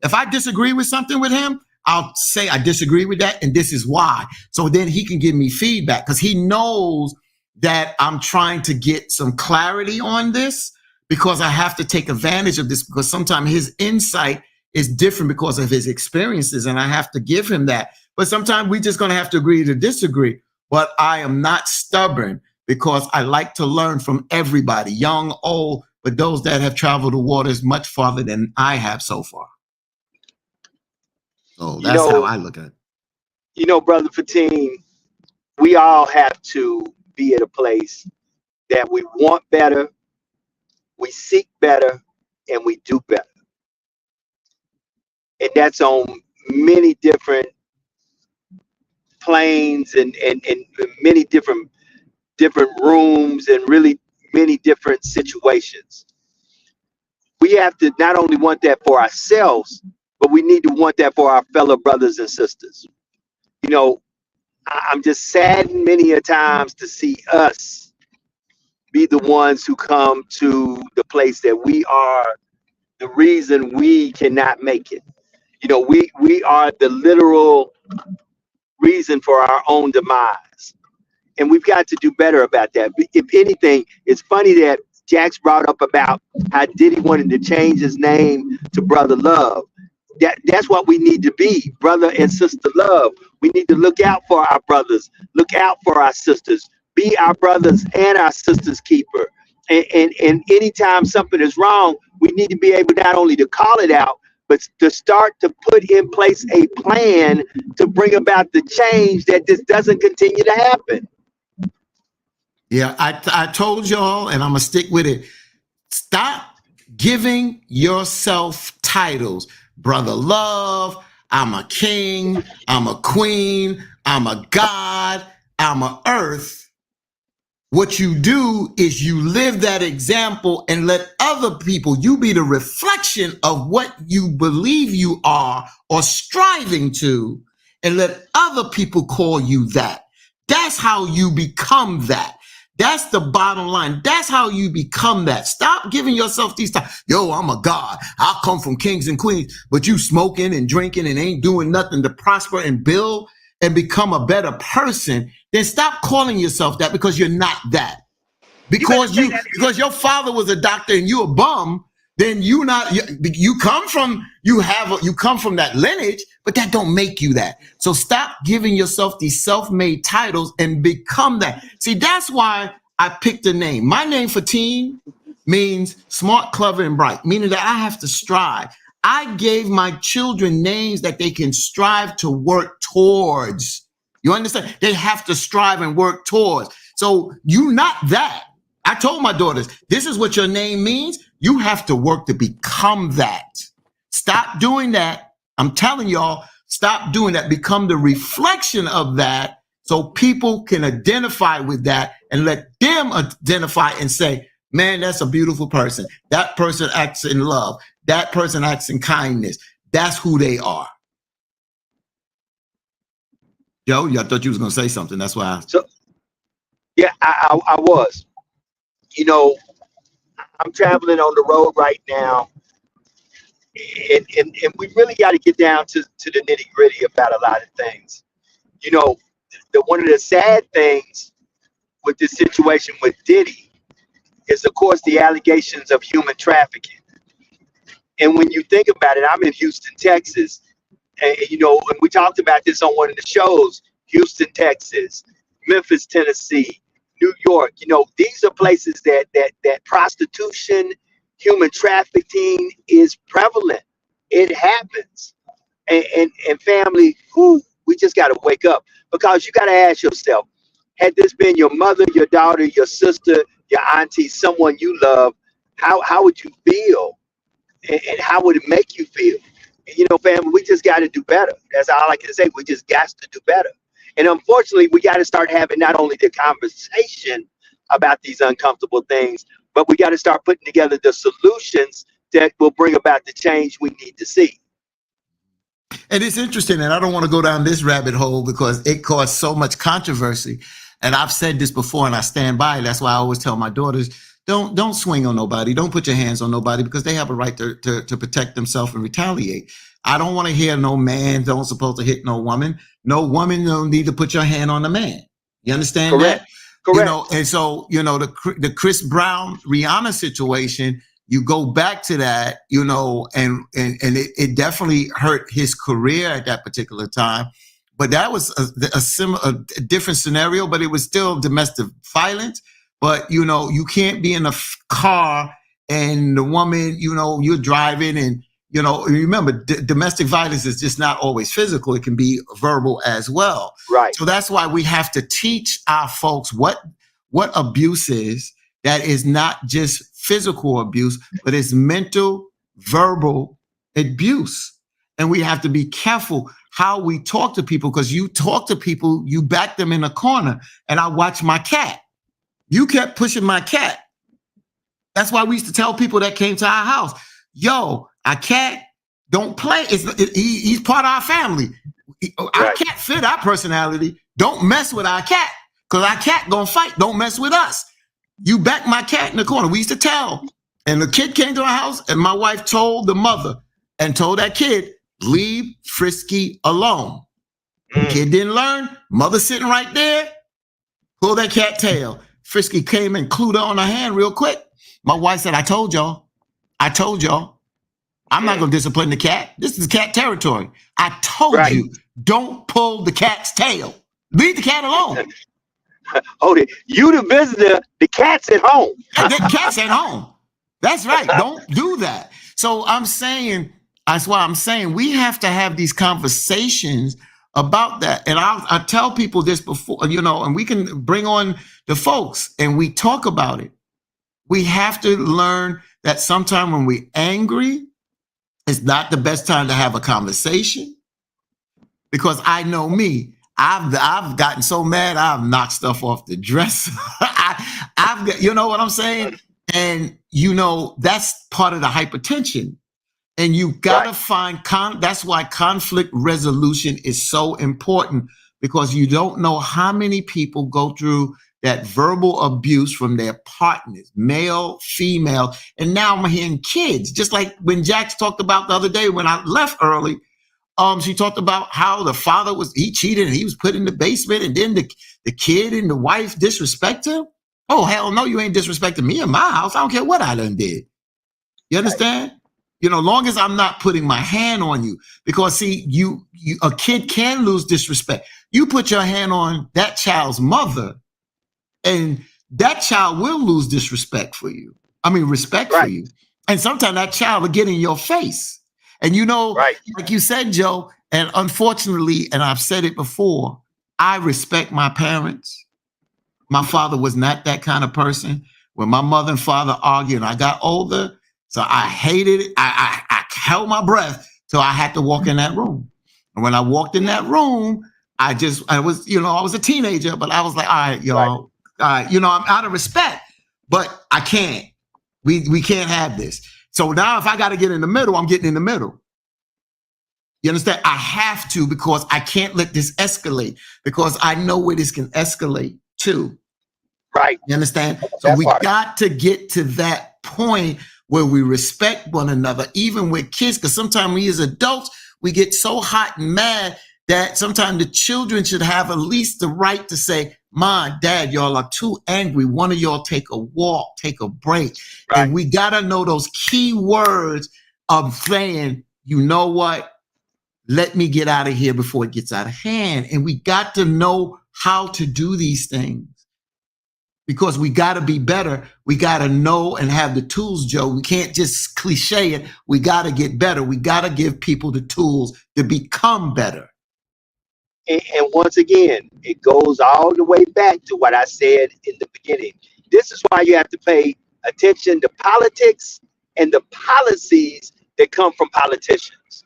If I disagree with something with him, I'll say I disagree with that, and this is why. So then he can give me feedback, because he knows that I'm trying to get some clarity on this, because I have to take advantage of this, because sometimes his insight is different because of his experiences, and I have to give him that. But sometimes we're just going to have to agree to disagree. But I am not stubborn, because I like to learn from everybody, young, old, but those that have traveled the waters much farther than I have so far. So that's how I look at it. You know, Brother Fatim, we all have to be at a place that we want better, we seek better, and we do better. And that's on many different planes and many different rooms and really many different situations. We have to not only want that for ourselves, but we need to want that for our fellow brothers and sisters. You know, I'm just saddened many a times to see us be the ones who come to the place that we are the reason we cannot make it. You know, we are the literal reason for our own demise. And we've got to do better about that. If anything, it's funny that Jax brought up about how Diddy wanted to change his name to Brother Love. That's what we need to be, brother and sister love. We need to look out for our brothers, look out for our sisters, be our brothers and our sisters' keeper. And anytime something is wrong, we need to be able not only to call it out, but to start to put in place a plan to bring about the change that this doesn't continue to happen. Yeah, I told y'all, and I'm going to stick with it. Stop giving yourself titles. Brother Love, I'm a king, I'm a queen, I'm a God, I'm a earth. What you do is you live that example and let other people, you be the reflection of what you believe you are or striving to, and let other people call you that. That's how you become that. That's the bottom line. That's how you become that. Stop giving yourself these times. Yo, I'm a God. I'll come from kings and queens, but you smoking and drinking and ain't doing nothing to prosper and build and become a better person. Then stop calling yourself that, because you're not that. Because because your father was a doctor and you a bum, then you come from that lineage, but that don't make you that. So stop giving yourself these self-made titles and become that. See, that's why I picked a name. My name, Fatim, means smart, clever, and bright, meaning that I have to strive. I gave my children names that they can strive to work towards. You understand? They have to strive and work towards. So you not that. I told my daughters, this is what your name means. You have to work to become that. Stop doing that. I'm telling y'all, stop doing that. Become the reflection of that, so people can identify with that and let them identify and say, man, that's a beautiful person. That person acts in love. That person acts in kindness. That's who they are. Joe, I thought you was going to say something. That's why. Yeah, I was. You know, I'm traveling on the road right now, and we really got to get down to the nitty gritty about a lot of things. You know, one of the sad things with this situation with Diddy is, of course, the allegations of human trafficking. And when you think about it, I'm in Houston, Texas, and when we talked about this on one of the shows, Houston, Texas, Memphis, Tennessee, New York, these are places that prostitution, human trafficking is prevalent. It happens. And family, we just got to wake up, because you got to ask yourself, had this been your mother, your daughter, your sister, your auntie, someone you love, how would you feel? And how would it make you feel? And, family, we just got to do better. That's all I can say. We just got to do better. And unfortunately, we got to start having not only the conversation about these uncomfortable things, but we got to start putting together the solutions that will bring about the change we need to see. And it's interesting, and I don't want to go down this rabbit hole because it caused so much controversy. And I've said this before, and I stand by it. That's why I always tell my daughters, don't swing on nobody. Don't put your hands on nobody, because they have a right to protect themselves and retaliate. I don't want to hear no man don't supposed to hit no woman. No woman don't need to put your hand on a man. You understand Correct. that? Correct. And so, the Chris Brown, Rihanna situation, you go back to that, and it definitely hurt his career at that particular time. But that was a different scenario, but it was still domestic violence. But, you can't be in a car and the woman, you're driving and, remember, domestic violence is just not always physical. It can be verbal as well. Right. So that's why we have to teach our folks what abuse is. That is not just physical abuse, but it's mental, verbal abuse. And we have to be careful how we talk to people, because you talk to people, you back them in a corner. And I watch my cat. You kept pushing my cat. That's why we used to tell people that came to our house, yo, our cat don't play. He's part of our family. Our cat fit our personality. Don't mess with our cat, because our cat gonna fight. Don't mess with us. You back my cat in the corner. We used to tell. And the kid came to our house, and my wife told the mother and told that kid, leave Frisky alone. Kid didn't learn. Mother sitting right there. Pull that cat tail. Frisky came and clued her on her hand real quick. My wife said, I told y'all. I'm not going to discipline the cat. This is cat territory. I told you, don't pull the cat's tail. Leave the cat alone. Hold it. You the visitor, the cat's at home. The cat's at home. That's right. Don't do that. So that's why I'm saying we have to have these conversations about that. And I tell people this before, and we can bring on the folks and we talk about it. We have to learn that sometime when we're angry, it's not the best time to have a conversation, because I know me. I've gotten so mad, I've knocked stuff off the dresser. I've got, you know what I'm saying? And that's part of the hypertension. And you gotta find that's why conflict resolution is so important, because you don't know how many people go through that verbal abuse from their partners, male, female, and now I'm hearing kids. Just like when Jax talked about the other day when I left early, she talked about how the father he cheated and he was put in the basement, and then the kid and the wife disrespect him. Oh, hell no, you ain't disrespecting me in my house. I don't care what I done did. You understand? Long as I'm not putting my hand on you, because see, a kid can lose disrespect. You put your hand on that child's mother, and that child will lose disrespect for you. Respect for you. And sometimes that child will get in your face. And like you said, Joe, and unfortunately, and I've said it before, I respect my parents. My father was not that kind of person. When my mother and father argued and I got older, so I hated it. I held my breath till I had to walk in that room. And when I walked in that room, I was a teenager, but I was like, all right, y'all, I'm out of respect, but I can't. We can't have this. So now if I got to get in the middle, I'm getting in the middle. You understand? I have to, because I can't let this escalate, because I know where this can escalate to. Right. You understand? So we got to get to that point where we respect one another, even with kids, because sometimes we as adults, we get so hot and mad that sometimes the children should have at least the right to say, Mom, Dad, y'all are too angry. One of y'all take a walk, take a break. Right. And we got to know those key words of saying, you know what? Let me get out of here before it gets out of hand. And we got to know how to do these things because we got to be better. We got to know and have the tools, Joe. We can't just cliche it. We got to get better. We got to give people the tools to become better. And once again, it goes all the way back to what I said in the beginning. This is why you have to pay attention to politics and the policies that come from politicians.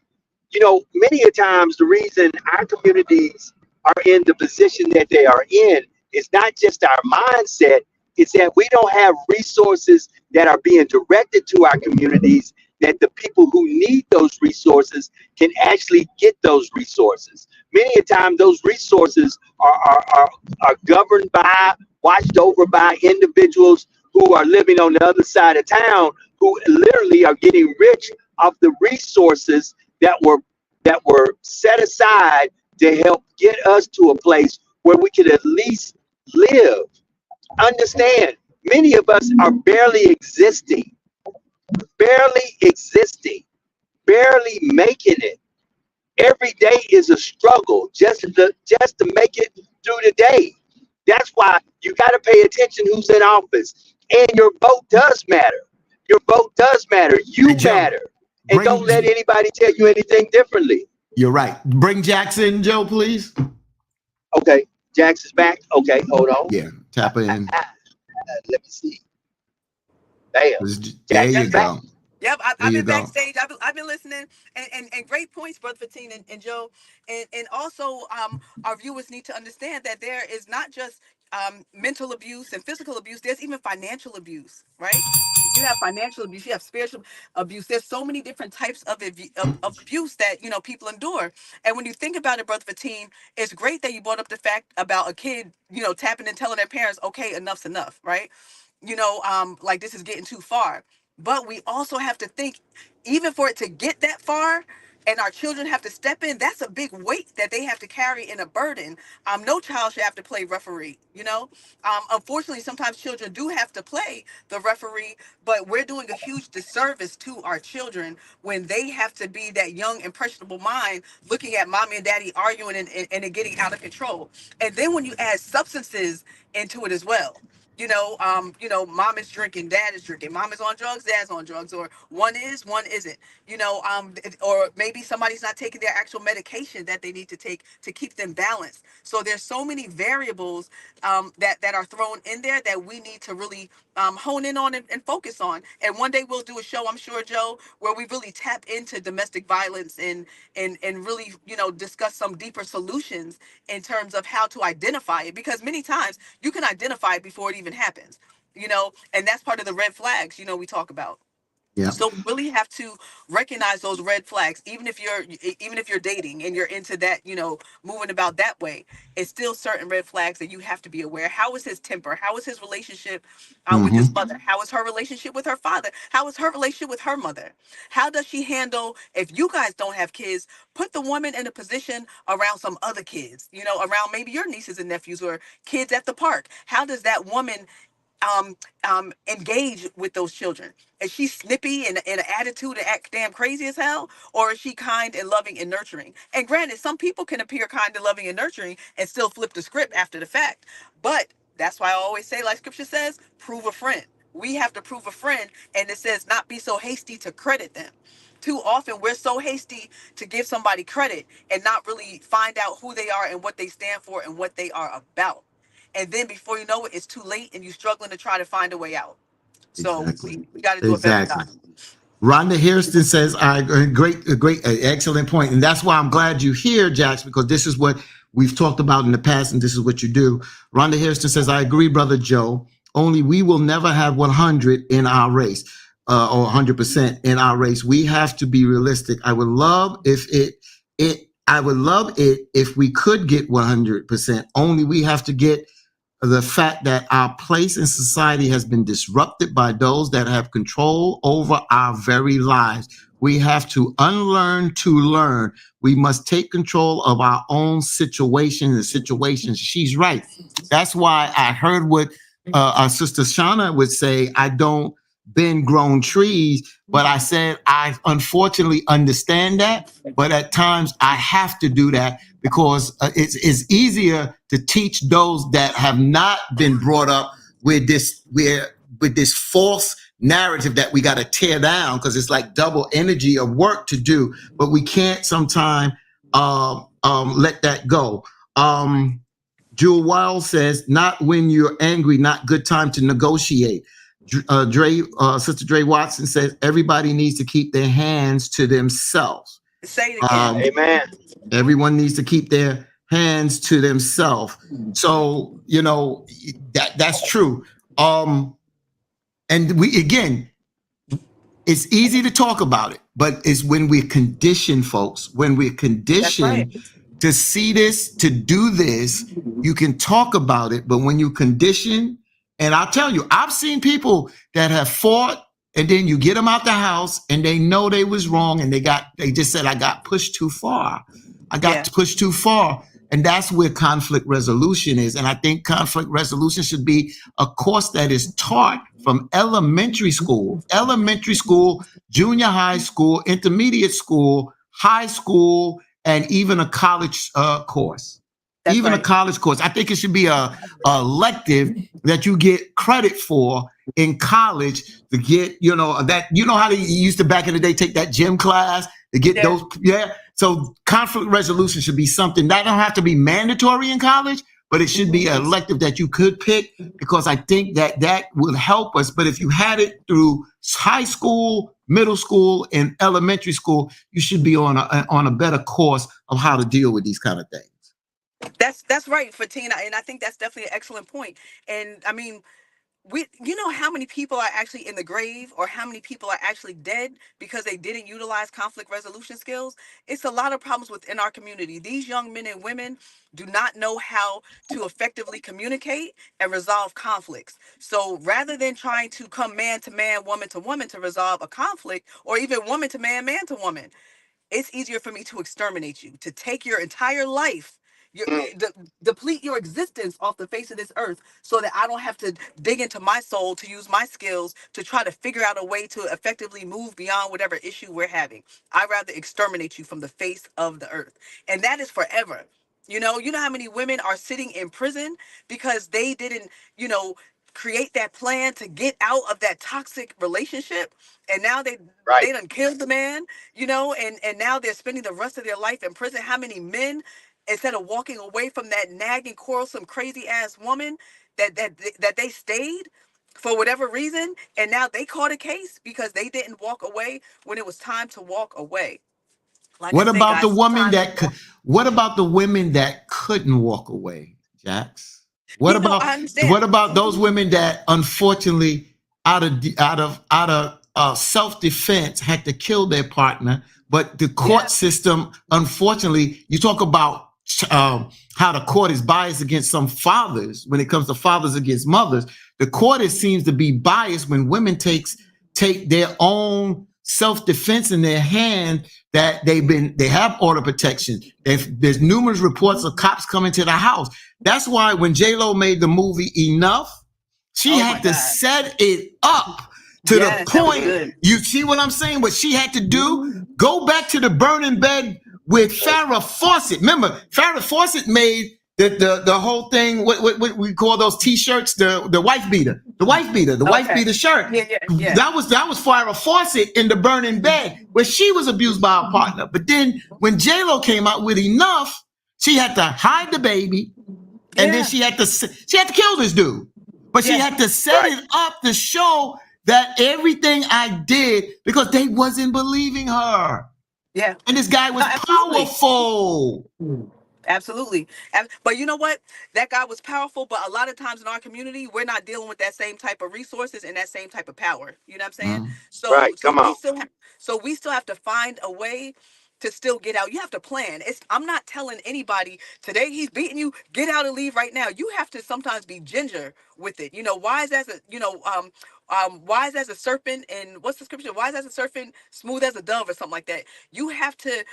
You know, many a times the reason our communities are in the position that they are in is not just our mindset, it's that we don't have resources that are being directed to our communities, that the people who need those resources can actually get those resources. Many a time those resources are governed by, watched over by individuals who are living on the other side of town, who literally are getting rich off the resources that were set aside to help get us to a place where we could at least live. Understand, many of us are barely existing, barely making it. Every day is a struggle just to make it through the day. That's why you got to pay attention who's in office. And your vote does matter. Your vote does matter. You matter. And don't let anybody tell you anything differently. You're right. Bring Jackson, Joe, please. Okay. Jackson's back. Okay, hold on. Yeah, tap in. Let me see. Damn. There you go. Yep, I've been backstage. I've been listening, and great points, Brother Fatin and Joe, and also our viewers need to understand that there is not just mental abuse and physical abuse. There's even financial abuse, right? You have financial abuse, you have spiritual abuse. There's so many different types of abuse that people endure. And when you think about it, Brother Fatin, it's great that you brought up the fact about a kid, tapping and telling their parents, okay, enough's enough, right? Like this is getting too far. But we also have to think, even for it to get that far, and our children have to step in, that's a big weight that they have to carry and a burden. No child should have to play referee, Unfortunately, sometimes children do have to play the referee, but we're doing a huge disservice to our children when they have to be that young, impressionable mind looking at mommy and daddy arguing and it getting out of control. And then when you add substances into it as well, mom is drinking, dad is drinking, mom is on drugs, dad's on drugs, or one is, one isn't, or maybe somebody's not taking their actual medication that they need to take to keep them balanced. So there's so many variables that are thrown in there that we need to really hone in on and focus on. And one day we'll do a show, I'm sure, Joe, where we really tap into domestic violence and really, discuss some deeper solutions in terms of how to identify it, because many times you can identify it before it even happens, and that's part of the red flags, we talk about. Yeah. So we really have to recognize those red flags, even if you're dating and you're into that, moving about that way. It's still certain red flags that you have to be aware. How is his temper? How is his relationship with his mother? How is her relationship with her father? How is her relationship with her mother? How does she handle, if you guys don't have kids, put the woman in a position around some other kids, around maybe your nieces and nephews or kids at the park. How does that woman engage with those children? Is she snippy and an attitude and act damn crazy as hell, or is she kind and loving and nurturing? And granted, some people can appear kind and loving and nurturing and still flip the script after the fact, but that's why I always say, like scripture says, prove a friend. We have to prove a friend, and it says not be so hasty to credit them. Too often we're so hasty to give somebody credit and not really find out who they are and what they stand for and what they are about. And then before you know it, it's too late and you're struggling to try to find a way out. So we got to do a better job. Rhonda Hairston says, excellent point. And that's why I'm glad you're here, Jax, because this is what we've talked about in the past and this is what you do. Rhonda Hairston says, I agree, Brother Joe, only we will never have 100 in our race or 100% in our race. We have to be realistic. I would love if we could get 100%, only we have to get the fact that our place in society has been disrupted by those that have control over our very lives. We have to unlearn to learn. We must take control of our own situations and situations. She's right. That's why I heard what our sister Shauna would say, I don't bend grown trees, but I said, I unfortunately understand that, but at times I have to do that because it's easier to teach those that have not been brought up with this false narrative that we got to tear down, because it's like double energy of work to do, but we can't sometimes let that go. Jewel Wild says, not when you're angry, not good time to negotiate. Sister Dre Watson says, everybody needs to keep their hands to themselves. Say it again. Amen. Everyone needs to keep their hands to themselves. So, you know, that's true. And we, again, it's easy to talk about it, but it's when we're conditioned, folks, when we're conditioned to see this, to do this, you can talk about it, but when you condition, and I'll tell you, I've seen people that have fought, and then you get them out the house and they know they was wrong, and they just said, I got pushed too far. I got pushed too far. And that's where conflict resolution is. And I think conflict resolution should be a course that is taught from elementary school, junior high school, intermediate school, high school, and even a college course. That's even right. A college course. I think it should be a elective that you get credit for in college to get, you know how they used to back in the day take that gym class to get those. Yeah. So conflict resolution should be something that don't have to be mandatory in college, but it should be an elective that you could pick, because I think that will help us. But if you had it through high school, middle school, and elementary school, you should be on a better course of how to deal with these kind of things. That's right, Fatina, and I think that's definitely an excellent point. And I mean, you know how many people are actually in the grave, or how many people are actually dead because they didn't utilize conflict resolution skills? It's a lot of problems within our community. These young men and women do not know how to effectively communicate and resolve conflicts. So rather than trying to come man to man, woman to woman to resolve a conflict, or even woman to man, man to woman, it's easier for me to exterminate you, to take your entire life, deplete your existence off the face of this earth, so that I don't have to dig into my soul to use my skills to try to figure out a way to effectively move beyond whatever issue we're having. I'd rather exterminate you from the face of the earth. And that is forever. You know how many women are sitting in prison because they didn't, create that plan to get out of that toxic relationship, and now they done killed the man, and now they're spending the rest of their life in prison. How many men, instead of walking away from that nagging, quarrelsome, crazy ass woman, that they stayed for whatever reason, and now they caught a case because they didn't walk away when it was time to walk away. What about the women that couldn't walk away, Jax? What about those women that unfortunately out of self-defense had to kill their partner, but the court system, unfortunately, you talk about how the court is biased against some fathers when it comes to fathers against mothers. The court seems to be biased when women take their own self-defense in their hand, that they have order protection. There's numerous reports of cops coming to the house. That's why when J-Lo made the movie Enough, she had to set it up to the point. You see what I'm saying? What she had to do? Go back to the burning bed with Farrah Fawcett. Remember, Farrah Fawcett made the whole thing. What we call those T-shirts, the wife beater, wife beater shirt. Yeah. That was Farrah Fawcett in the burning bed where she was abused by a partner. But then when J-Lo came out with Enough, she had to hide the baby, and then she had to kill this dude. But she had to set it up to show that everything I did, because they wasn't believing her. Yeah. And this guy was powerful. Absolutely. But you know what? That guy was powerful, but a lot of times in our community, we're not dealing with that same type of resources and that same type of power. You know what I'm saying? So we still have to find a way to still get out. You have to plan. I'm not telling anybody today he's beating you, get out and leave right now. You have to sometimes be ginger with it. Why is that? wise as a serpent, and what's the scripture? Wise as a serpent, smooth as a dove, or something like that. You have to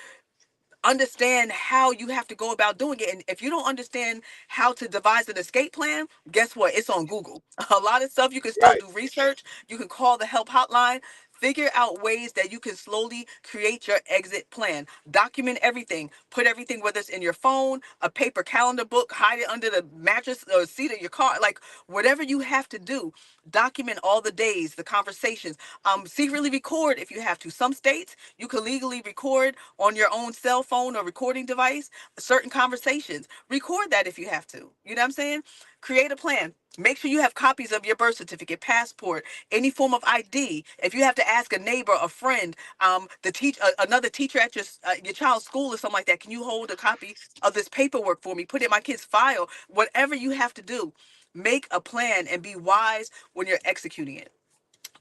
understand how you have to go about doing it. And if you don't understand how to devise an escape plan, guess what? It's on Google. A lot of stuff you can still Right. do research. You can call the help hotline. Figure out ways that you can slowly create your exit plan. Document everything. Put everything, whether it's in your phone, a paper calendar book, hide it under the mattress or seat of your car, like whatever you have to do. Document all the days, the conversations. Secretly record if you have to. Some states you can legally record on your own cell phone or recording device certain conversations. Record that if you have to. You know what I'm saying? Create a plan. Make sure you have copies of your birth certificate, passport, any form of ID. If you have to ask a neighbor, a friend, another teacher at your child's school or something like that, can you hold a copy of this paperwork for me? Put it in my kid's file. Whatever you have to do, make a plan and be wise when you're executing it.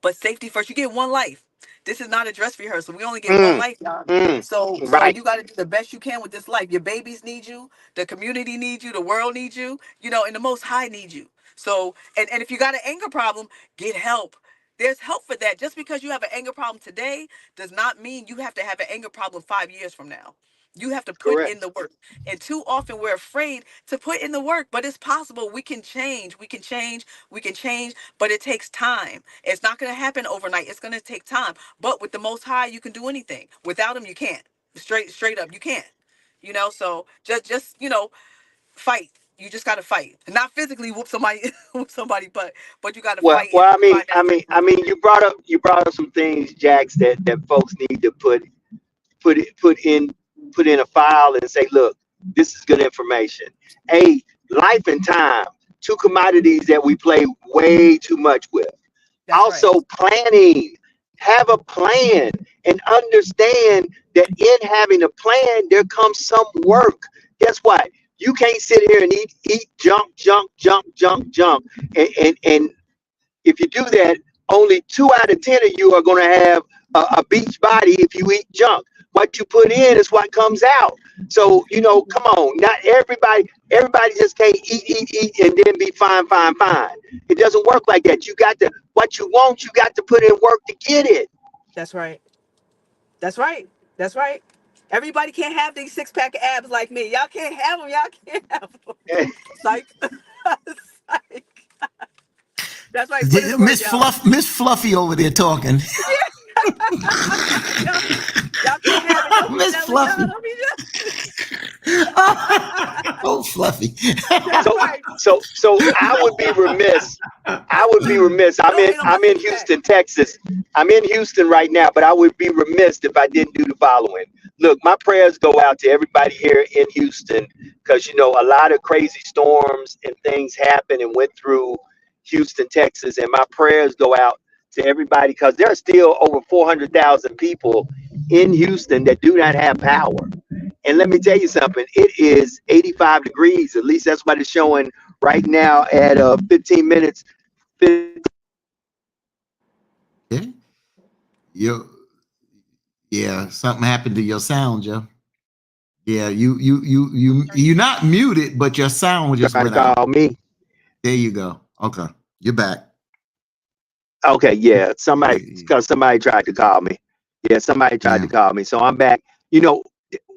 But safety first. You get one life. This is not a dress rehearsal. We only get one life, y'all. So Right. you got to do the best you can with this life. Your babies need you. The community needs you. The world needs you. You know, and the Most High needs you. So, and if you got an anger problem, get help. There's help for that. Just because you have an anger problem today does not mean you have to have an anger problem 5 years from now. You have to put Correct. in the work. And too often we're afraid to put in the work, but it's possible. We can change. We can change. We can change, but it takes time. It's not going to happen overnight. It's going to take time. But with the Most High, you can do anything. Without him, you can't. Straight up, you can't. You know, so just fight. You just got to fight. Not physically whoop somebody, but you got to Well, fight. well, and find that- you brought up some things, Jax, that folks need to put in a file and say, look, this is good information. A, life and time, two commodities that we play way too much with. That's Also, right. planning. Have a plan and understand that in having a plan, there comes some work. Guess what? You can't sit here and eat junk. And if you do that, only 2 out of 10 of you are going to have a beach body if you eat junk. What you put in is what comes out. So, come on. Not everybody just can't eat and then be fine. It doesn't work like that. What you want, you got to put in work to get it. That's right. That's right. That's right. Everybody can't have these 6-pack of abs like me. Y'all can't have them. Y'all can't have them. Psych. Psych. That's right. Put in the work, y'all. Miss Fluffy over there talking. Y'all can't have it. Don't be Miss jealous, Fluffy. y'all. Don't be jealous. Oh, Fluffy. That's right. So I would be remiss. I'm in Houston, Texas. I'm in Houston right now, but I would be remiss if I didn't do the following. Look, my prayers go out to everybody here in Houston because, a lot of crazy storms and things happened and went through Houston, Texas. And my prayers go out to everybody because there are still over 400,000 people in Houston that do not have power. And let me tell you something, it is 85 degrees. At least that's what it's showing right now at 15 minutes. Yeah, something happened to your sound, Joe. Yeah, you're not muted, but your sound just went out. Call me. There you go. Okay, you're back. Okay, yeah, somebody tried to call me. Yeah, somebody tried to call me. So I'm back.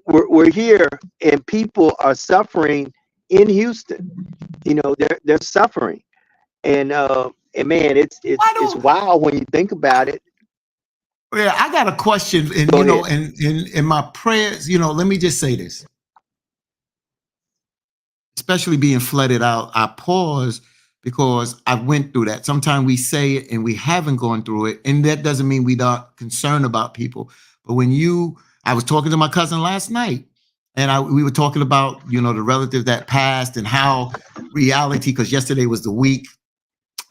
We're here and people are suffering in Houston. They're suffering. And man, it's wild when you think about it. Yeah, I got a question, and in my prayers, let me just say this. Especially being flooded out, I pause because I went through that. Sometimes we say it and we haven't gone through it, and that doesn't mean we're not concerned about people. But I was talking to my cousin last night, and we were talking about, the relative that passed and how reality, because yesterday was the week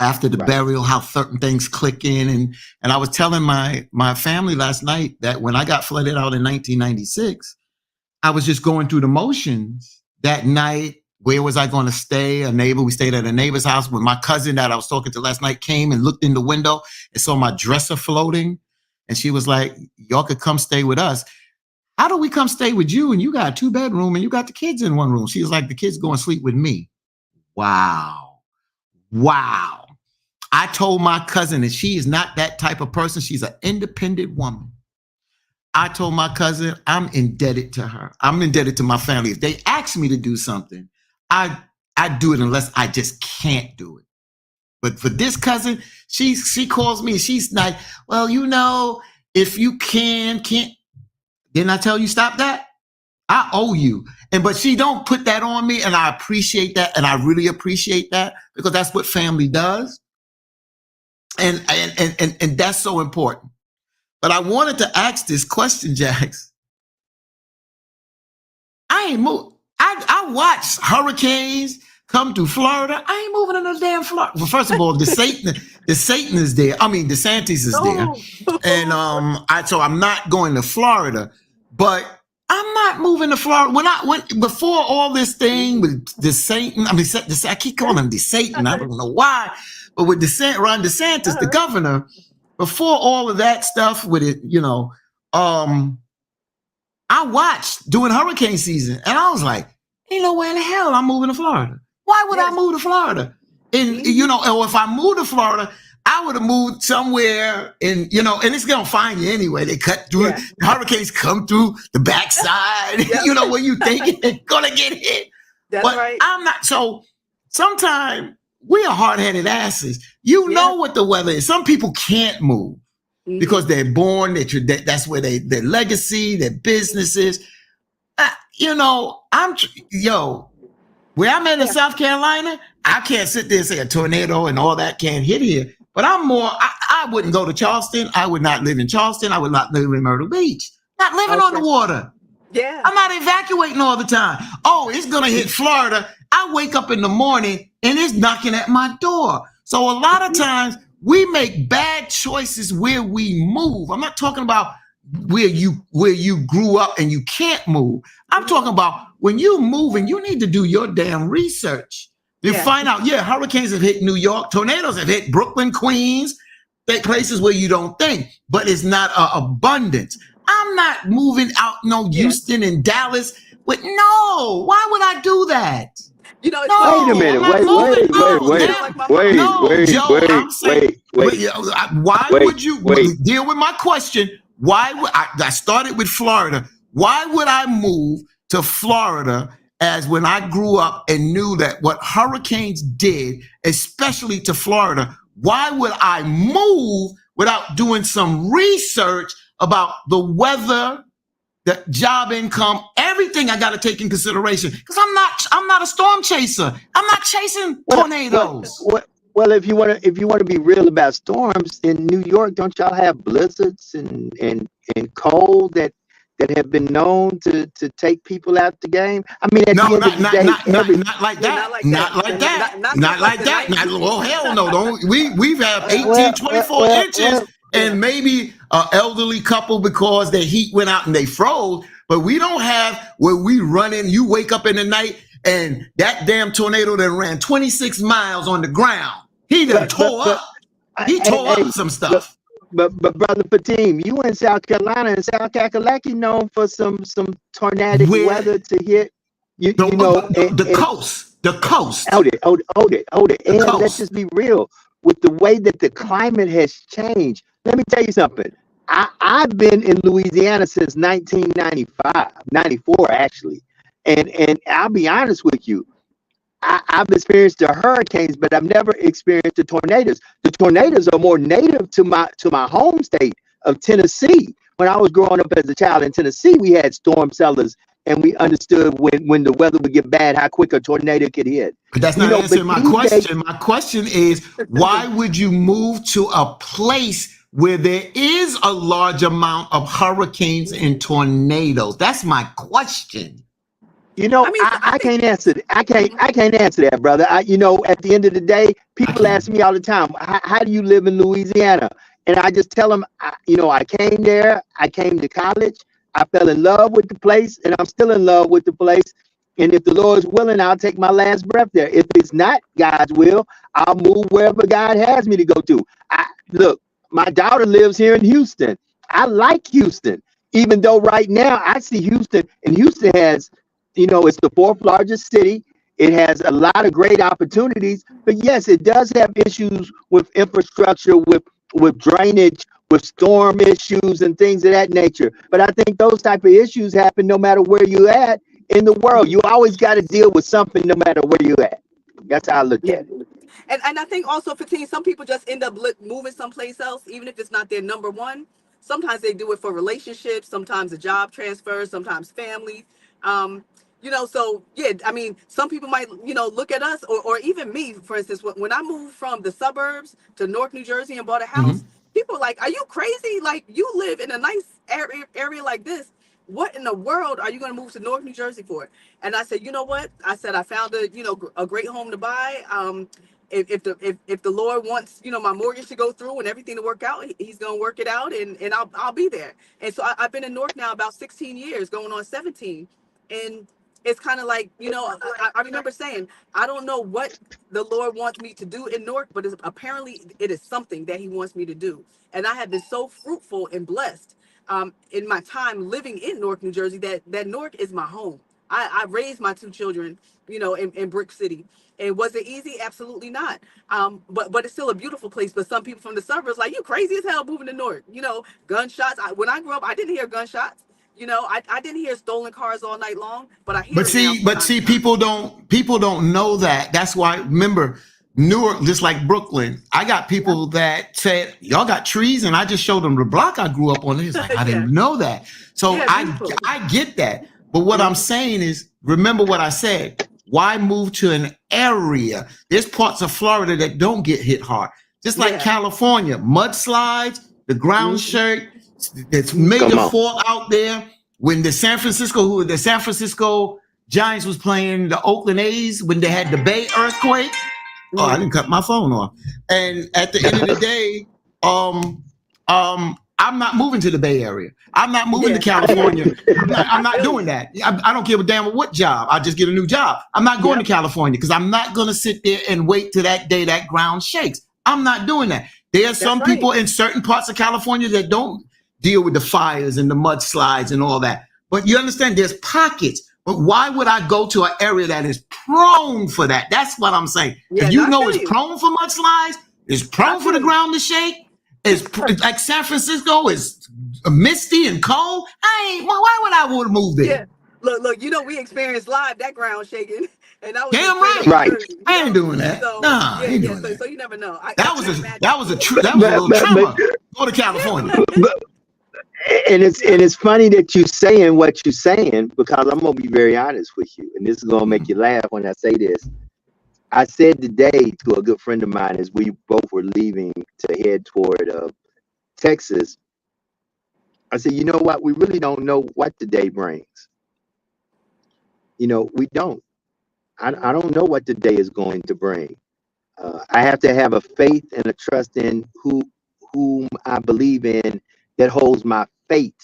after the burial, how certain things click in. And I was telling my family last night that when I got flooded out in 1996, I was just going through the motions that night. Where was I going to stay? We stayed at a neighbor's house when my cousin that I was talking to last night came and looked in the window and saw my dresser floating. And she was like, y'all could come stay with us. How do we come stay with you? And you got a 2-bedroom and you got the kids in one room. She was like, the kids go and sleep with me. Wow. I told my cousin that she is not that type of person. She's an independent woman. I told my cousin I'm indebted to her. I'm indebted to my family. If they ask me to do something, I do it unless I just can't do it. But for this cousin, she calls me. She's like, well, you know, if you can't. Didn't I tell you stop that? I owe you. But she don't put that on me, and I appreciate that, and I really appreciate that, because that's what family does. And that's so important. But I wanted to ask this question, Jax. I ain't moved. I watch hurricanes come to Florida. I ain't moving to no damn Florida. Well, first of all, the Satan is there. I mean, DeSantis is there. And so I'm not going to Florida, but I'm not moving to Florida. Before all this thing with I keep calling him DeSatan. I don't know why, but with Ron DeSantis, the governor, before all of that stuff with it, you know, I watched during hurricane season, and I was like, ain't no way in the hell I'm moving to Florida. Why would I move to Florida? And, you know, or if I moved to Florida, I would have moved somewhere and it's going to find you anyway. They cut through it. Hurricanes come through the backside, you know, when you think it's going to get hit. That's but right. I'm not. So sometimes we are hard-headed asses. You know what the weather is. Some people can't move because they're born, that's where their legacy, their businesses. You know, where I'm at in South Carolina, I can't sit there and say a tornado and all that can't hit here. But I wouldn't go to Charleston. I would not live in Charleston. I would not live in Myrtle Beach. Not living on the water. Yeah. I'm not evacuating all the time. Oh, it's going to hit Florida. I wake up in the morning and it's knocking at my door. So a lot of times we make bad choices where we move. I'm not talking about where you grew up and you can't move. I'm talking about when you move and you need to do your damn research. You find out, hurricanes have hit New York, tornadoes have hit Brooklyn, Queens, places where you don't think, but it's not abundance. I'm not moving out Houston and Dallas with why would I do that? You know, wait a minute. Wait. Why would you deal with my question? Why would I started with Florida? Why would I move to Florida as when I grew up and knew that what hurricanes did, especially to Florida? Why would I move without doing some research about the weather, the job income, everything I got to take in consideration? Because I'm not a storm chaser. I'm not chasing tornadoes. Well, if you want to be real about storms in New York, don't y'all have blizzards and cold that have been known to take people out the game? I mean, not like that. Well, hell no. Don't we've had 18, 24 inches and maybe an elderly couple because their heat went out and they froze. But we don't have where we run in. You wake up in the night and that damn tornado that ran 26 miles on the ground. He done tore up. He tore up some stuff. But Brother Fatim, you in South Carolina, and South Kakalaki known for some tornadic weather to hit. The coast. Hold it. And let's just be real with the way that the climate has changed. Let me tell you something. I've been in Louisiana since 1995, 94 actually, and I'll be honest with you. I've experienced the hurricanes, but I've never experienced the tornadoes. The tornadoes are more native to my home state of Tennessee. When I was growing up as a child in Tennessee, we had storm cellars, and we understood when the weather would get bad, how quick a tornado could hit. But that's not answering my question. My question is, why would you move to a place where there is a large amount of hurricanes and tornadoes? That's my question. I can't answer that. I can't answer that, brother. At the end of the day, people ask me all the time, how do you live in Louisiana? And I just tell them, I came there. I came to college. I fell in love with the place, and I'm still in love with the place. And if the Lord's willing, I'll take my last breath there. If it's not God's will, I'll move wherever God has me to go to. Look, my daughter lives here in Houston. I like Houston, even though right now I see Houston, and Houston has, it's the fourth largest city. It has a lot of great opportunities, but yes, it does have issues with infrastructure, with drainage, with storm issues and things of that nature. But I think those type of issues happen no matter where you're at in the world. You always got to deal with something no matter where you're at. That's how I look at it. And I think also, Fatine, some people just end up moving someplace else, even if it's not their number one. Sometimes they do it for relationships, sometimes a job transfer, sometimes family. You know, so yeah, I mean, some people might, you know, look at us or even me, for instance, when I moved from the suburbs to Newark, New Jersey and bought a house, people are like, are you crazy? Like, you live in a nice area like this. What in the world are you going to move to Newark, New Jersey for? And I said, you know what? I said, I found a great home to buy. If the Lord wants, you know, my mortgage to go through and everything to work out, he's going to work it out and I'll be there. And so I've been in Newark now about 16 years, going on 17. And it's kind of like, you know, I remember saying, I don't know what the Lord wants me to do in Newark, but apparently it is something that he wants me to do. And I have been so fruitful and blessed in my time living in Newark, New Jersey, that Newark is my home. I raised my 2 children, you know, in Brick City. And was it easy? Absolutely not. But it's still a beautiful place. But some people from the suburbs like, you crazy as hell moving to Newark. You know, gunshots. When I grew up, I didn't hear gunshots. You know, I didn't hear stolen cars all night long. But I hear. But see, people don't know that. That's why. Remember, Newark, just like Brooklyn, I got people that said, y'all got trees, and I just showed them the block I grew up on. It's like, I didn't know that. So I get that. But what I'm saying is, remember what I said. Why move to an area? There's parts of Florida that don't get hit hard. Just like California, mudslides, the ground shake, it's major fall out there. When the San Francisco Giants was playing the Oakland A's, when they had the Bay earthquake. Oh, I didn't cut my phone off. And at the end of the day, I'm not moving to the Bay Area. I'm not moving to California. I'm not doing that. I don't give a damn what job. I just get a new job. I'm not going to California because I'm not going to sit there and wait till that day that ground shakes. I'm not doing that. There are some people in certain parts of California that don't deal with the fires and the mudslides and all that. But you understand, there's pockets. But why would I go to an area that is prone for that? That's what I'm saying. If you know it's prone for mudslides, it's prone for the ground to shake. It's like San Francisco is misty and cold. Why would I want to move there? Yeah. Look, you know, we experienced live that ground shaking. And I was damn right. I ain't doing that. So, I ain't doing that. So you never know. That was a little trauma. Go to California. And it's funny that you're saying what you're saying, because I'm gonna be very honest with you, and this is gonna make you laugh when I say this. I said today to a good friend of mine as we both were leaving to head toward Texas, I said, you know what? We really don't know what the day brings. You know, we don't. I don't know what the day is going to bring. I have to have a faith and a trust in whom I believe in, that holds my fate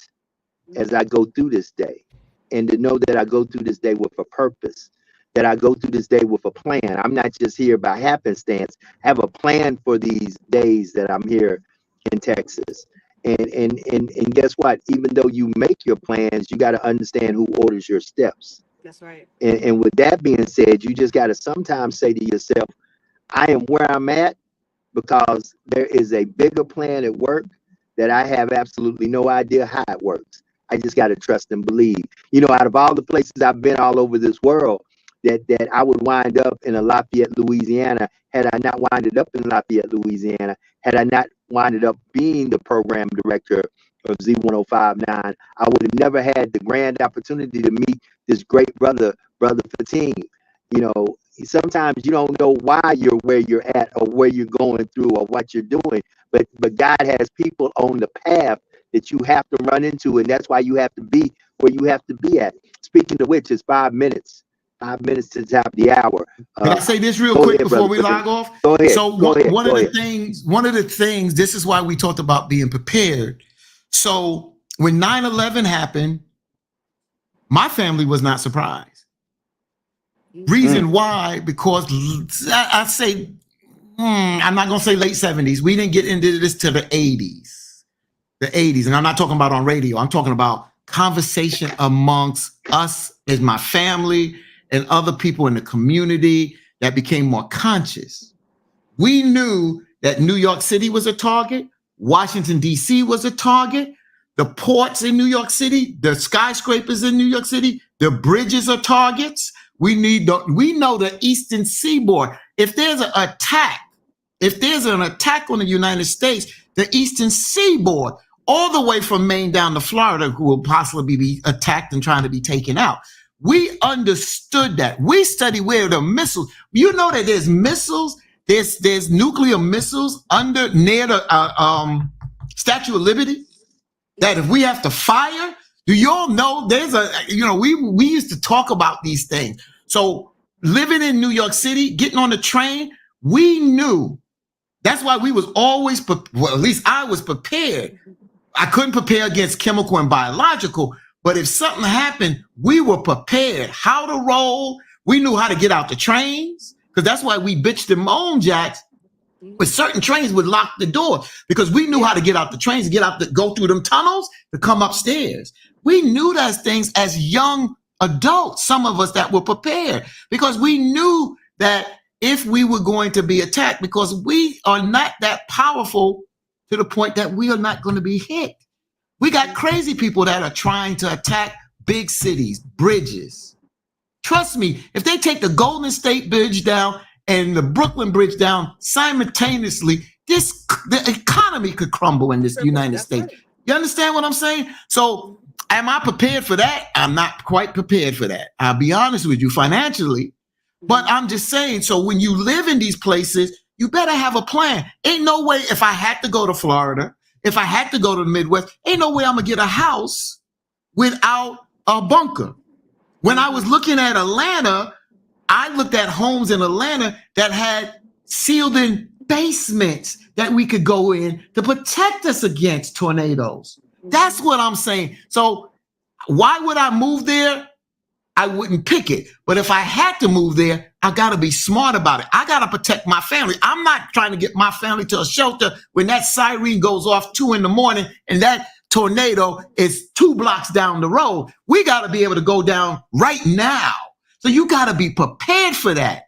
as I go through this day, and to know that I go through this day with a purpose, that I go through this day with a plan. I'm not just here by happenstance. I have a plan for these days that I'm here in Texas. And guess what? Even though you make your plans, you got to understand who orders your steps. That's right. And with that being said, you just got to sometimes say to yourself, I am where I'm at because there is a bigger plan at work that I have absolutely no idea how it works. I just got to trust and believe. You know, out of all the places I've been all over this world, that I would wind up in a Lafayette, Louisiana, had I not winded up in Lafayette, Louisiana, had I not winded up being the program director of Z1059, I would have never had the grand opportunity to meet this great brother Fatine. You know, sometimes you don't know why you're where you're at or where you're going through or what you're doing, but God has people on the path that you have to run into, and that's why you have to be where you have to be at. Speaking of which, it's 5 minutes. 5 minutes to the top of the hour. Can I say this real quick before we log off? Go ahead. So one of the things, this is why we talked about being prepared. So when 9/11 happened, my family was not surprised. Reason why, because I say, I'm not going to say late 70s. We didn't get into this till the 80s. The 80s. And I'm not talking about on radio. I'm talking about conversation amongst us as my family, and other people in the community that became more conscious. We knew that New York City was a target, Washington, D.C. was a target, the ports in New York City, the skyscrapers in New York City, the bridges are targets. We know the Eastern Seaboard. If there's an attack on the United States, the Eastern Seaboard, all the way from Maine down to Florida, who will possibly be attacked and trying to be taken out. We understood that. We studied where the missiles, you know that there's missiles, there's nuclear missiles near the Statue of Liberty, that if we have to fire, do you all know we used to talk about these things. So living in New York City, getting on the train, we knew. That's why we was always, at least I was prepared. I couldn't prepare against chemical and biological, but if something happened, we were prepared how to roll. We knew how to get out the trains, because that's why we bitched and moaned, Jax. But certain trains would lock the door because we knew how to get out the trains, go through them tunnels to come upstairs. We knew those things as young adults, some of us that were prepared, because we knew that if we were going to be attacked, because we are not that powerful to the point that we are not going to be hit. We got crazy people that are trying to attack big cities, bridges. Trust me, if they take the Golden State Bridge down and the Brooklyn Bridge down simultaneously, the economy could crumble in this United States. Right. You understand what I'm saying? So am I prepared for that? I'm not quite prepared for that. I'll be honest with you, financially. But I'm just saying, so when you live in these places, you better have a plan. Ain't no way, if I had to go to Florida, if I had to go to the Midwest, ain't no way I'm gonna get a house without a bunker. When I was looking at Atlanta, I looked at homes in Atlanta that had sealed in basements that we could go in to protect us against tornadoes. That's what I'm saying. So why would I move there? I wouldn't pick it. But if I had to move there, I got to be smart about it. I got to protect my family. I'm not trying to get my family to a shelter when that siren goes off 2 a.m. and that tornado is 2 blocks down the road. We got to be able to go down right now. So you got to be prepared for that.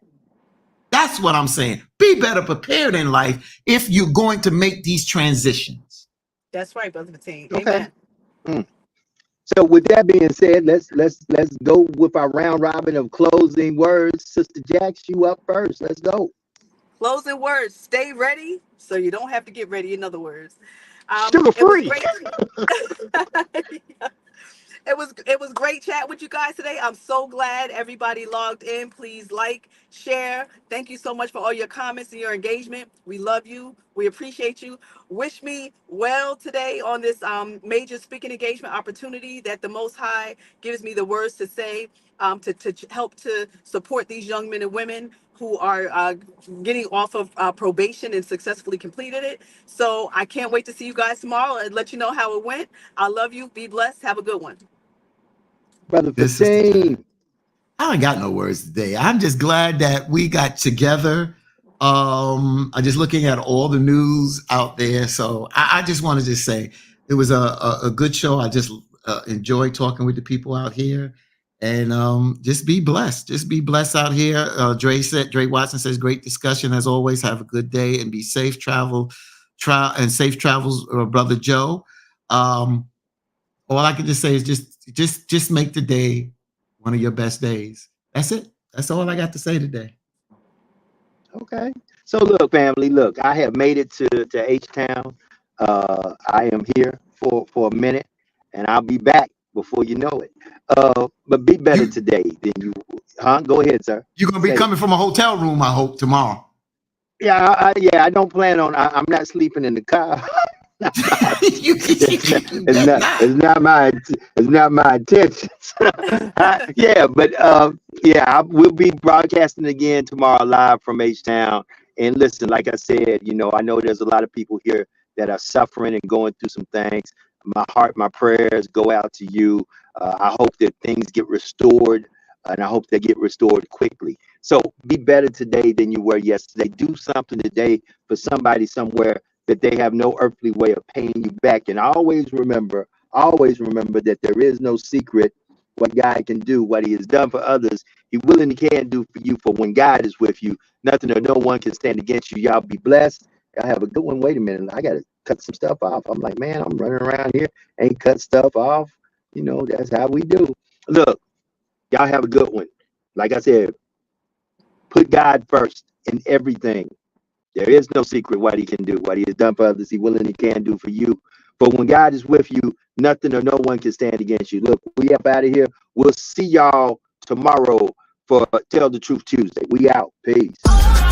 That's what I'm saying. Be better prepared in life if you're going to make these transitions. That's right, Brother Mateen. Okay. Amen. So with that being said, let's go with our round robin of closing words. Sister Jax, you up first. Let's go. Closing words. Stay ready so you don't have to get ready. In other words, sugar free. It was great chat with you guys today. I'm so glad everybody logged in. Please like, share. Thank you so much for all your comments and your engagement. We love you. We appreciate you. Wish me well today on this major speaking engagement opportunity that the Most High gives me the words to say to help to support these young men and women who are getting off of probation and successfully completed it. So I can't wait to see you guys tomorrow and let you know how it went. I love you. Be blessed. Have a good one. Brother Fatim. I ain't got no words today. I'm just glad that we got together. I'm just looking at all the news out there. So I just wanted to say it was a good show. I just enjoyed talking with the people out here. And just be blessed. Just be blessed out here. Dre Watson says, great discussion as always. Have a good day and be safe. Safe travels, Brother Joe. All I can just say is just make the day one of your best days. That's it. That's all I got to say today. Okay. So look, family, look, I have made it to H-Town. I am here for a minute, and I'll be back before you know it. But be better today than you. Go ahead, sir. You're gonna be coming from a hotel room, I hope, tomorrow. Yeah, I don't plan on. I'm not sleeping in the car. It's not my intention. We'll be broadcasting again tomorrow live from H-Town. And listen, like I said, I know there's a lot of people here that are suffering and going through some things. My heart, my prayers go out to you. I hope that things get restored, and I hope they get restored quickly. So be better today than you were yesterday. Do something today for somebody somewhere that they have no earthly way of paying you back. And always remember that there is no secret what God can do, what he has done for others, he will and he can do for you. For when God is with you, nothing or no one can stand against you. Y'all be blessed. Y'all have a good one. Wait a minute. I got to cut some stuff off. I'm like, man, I'm running around here, ain't cut stuff off. You know, that's how we do. Look, y'all have a good one. Like I said, put God first in everything. There is no secret what he can do. What he has done for others, he will and he can do for you. But when God is with you, nothing or no one can stand against you. Look, we up out of here. We'll see y'all tomorrow for Tell the Truth Tuesday. We out. Peace.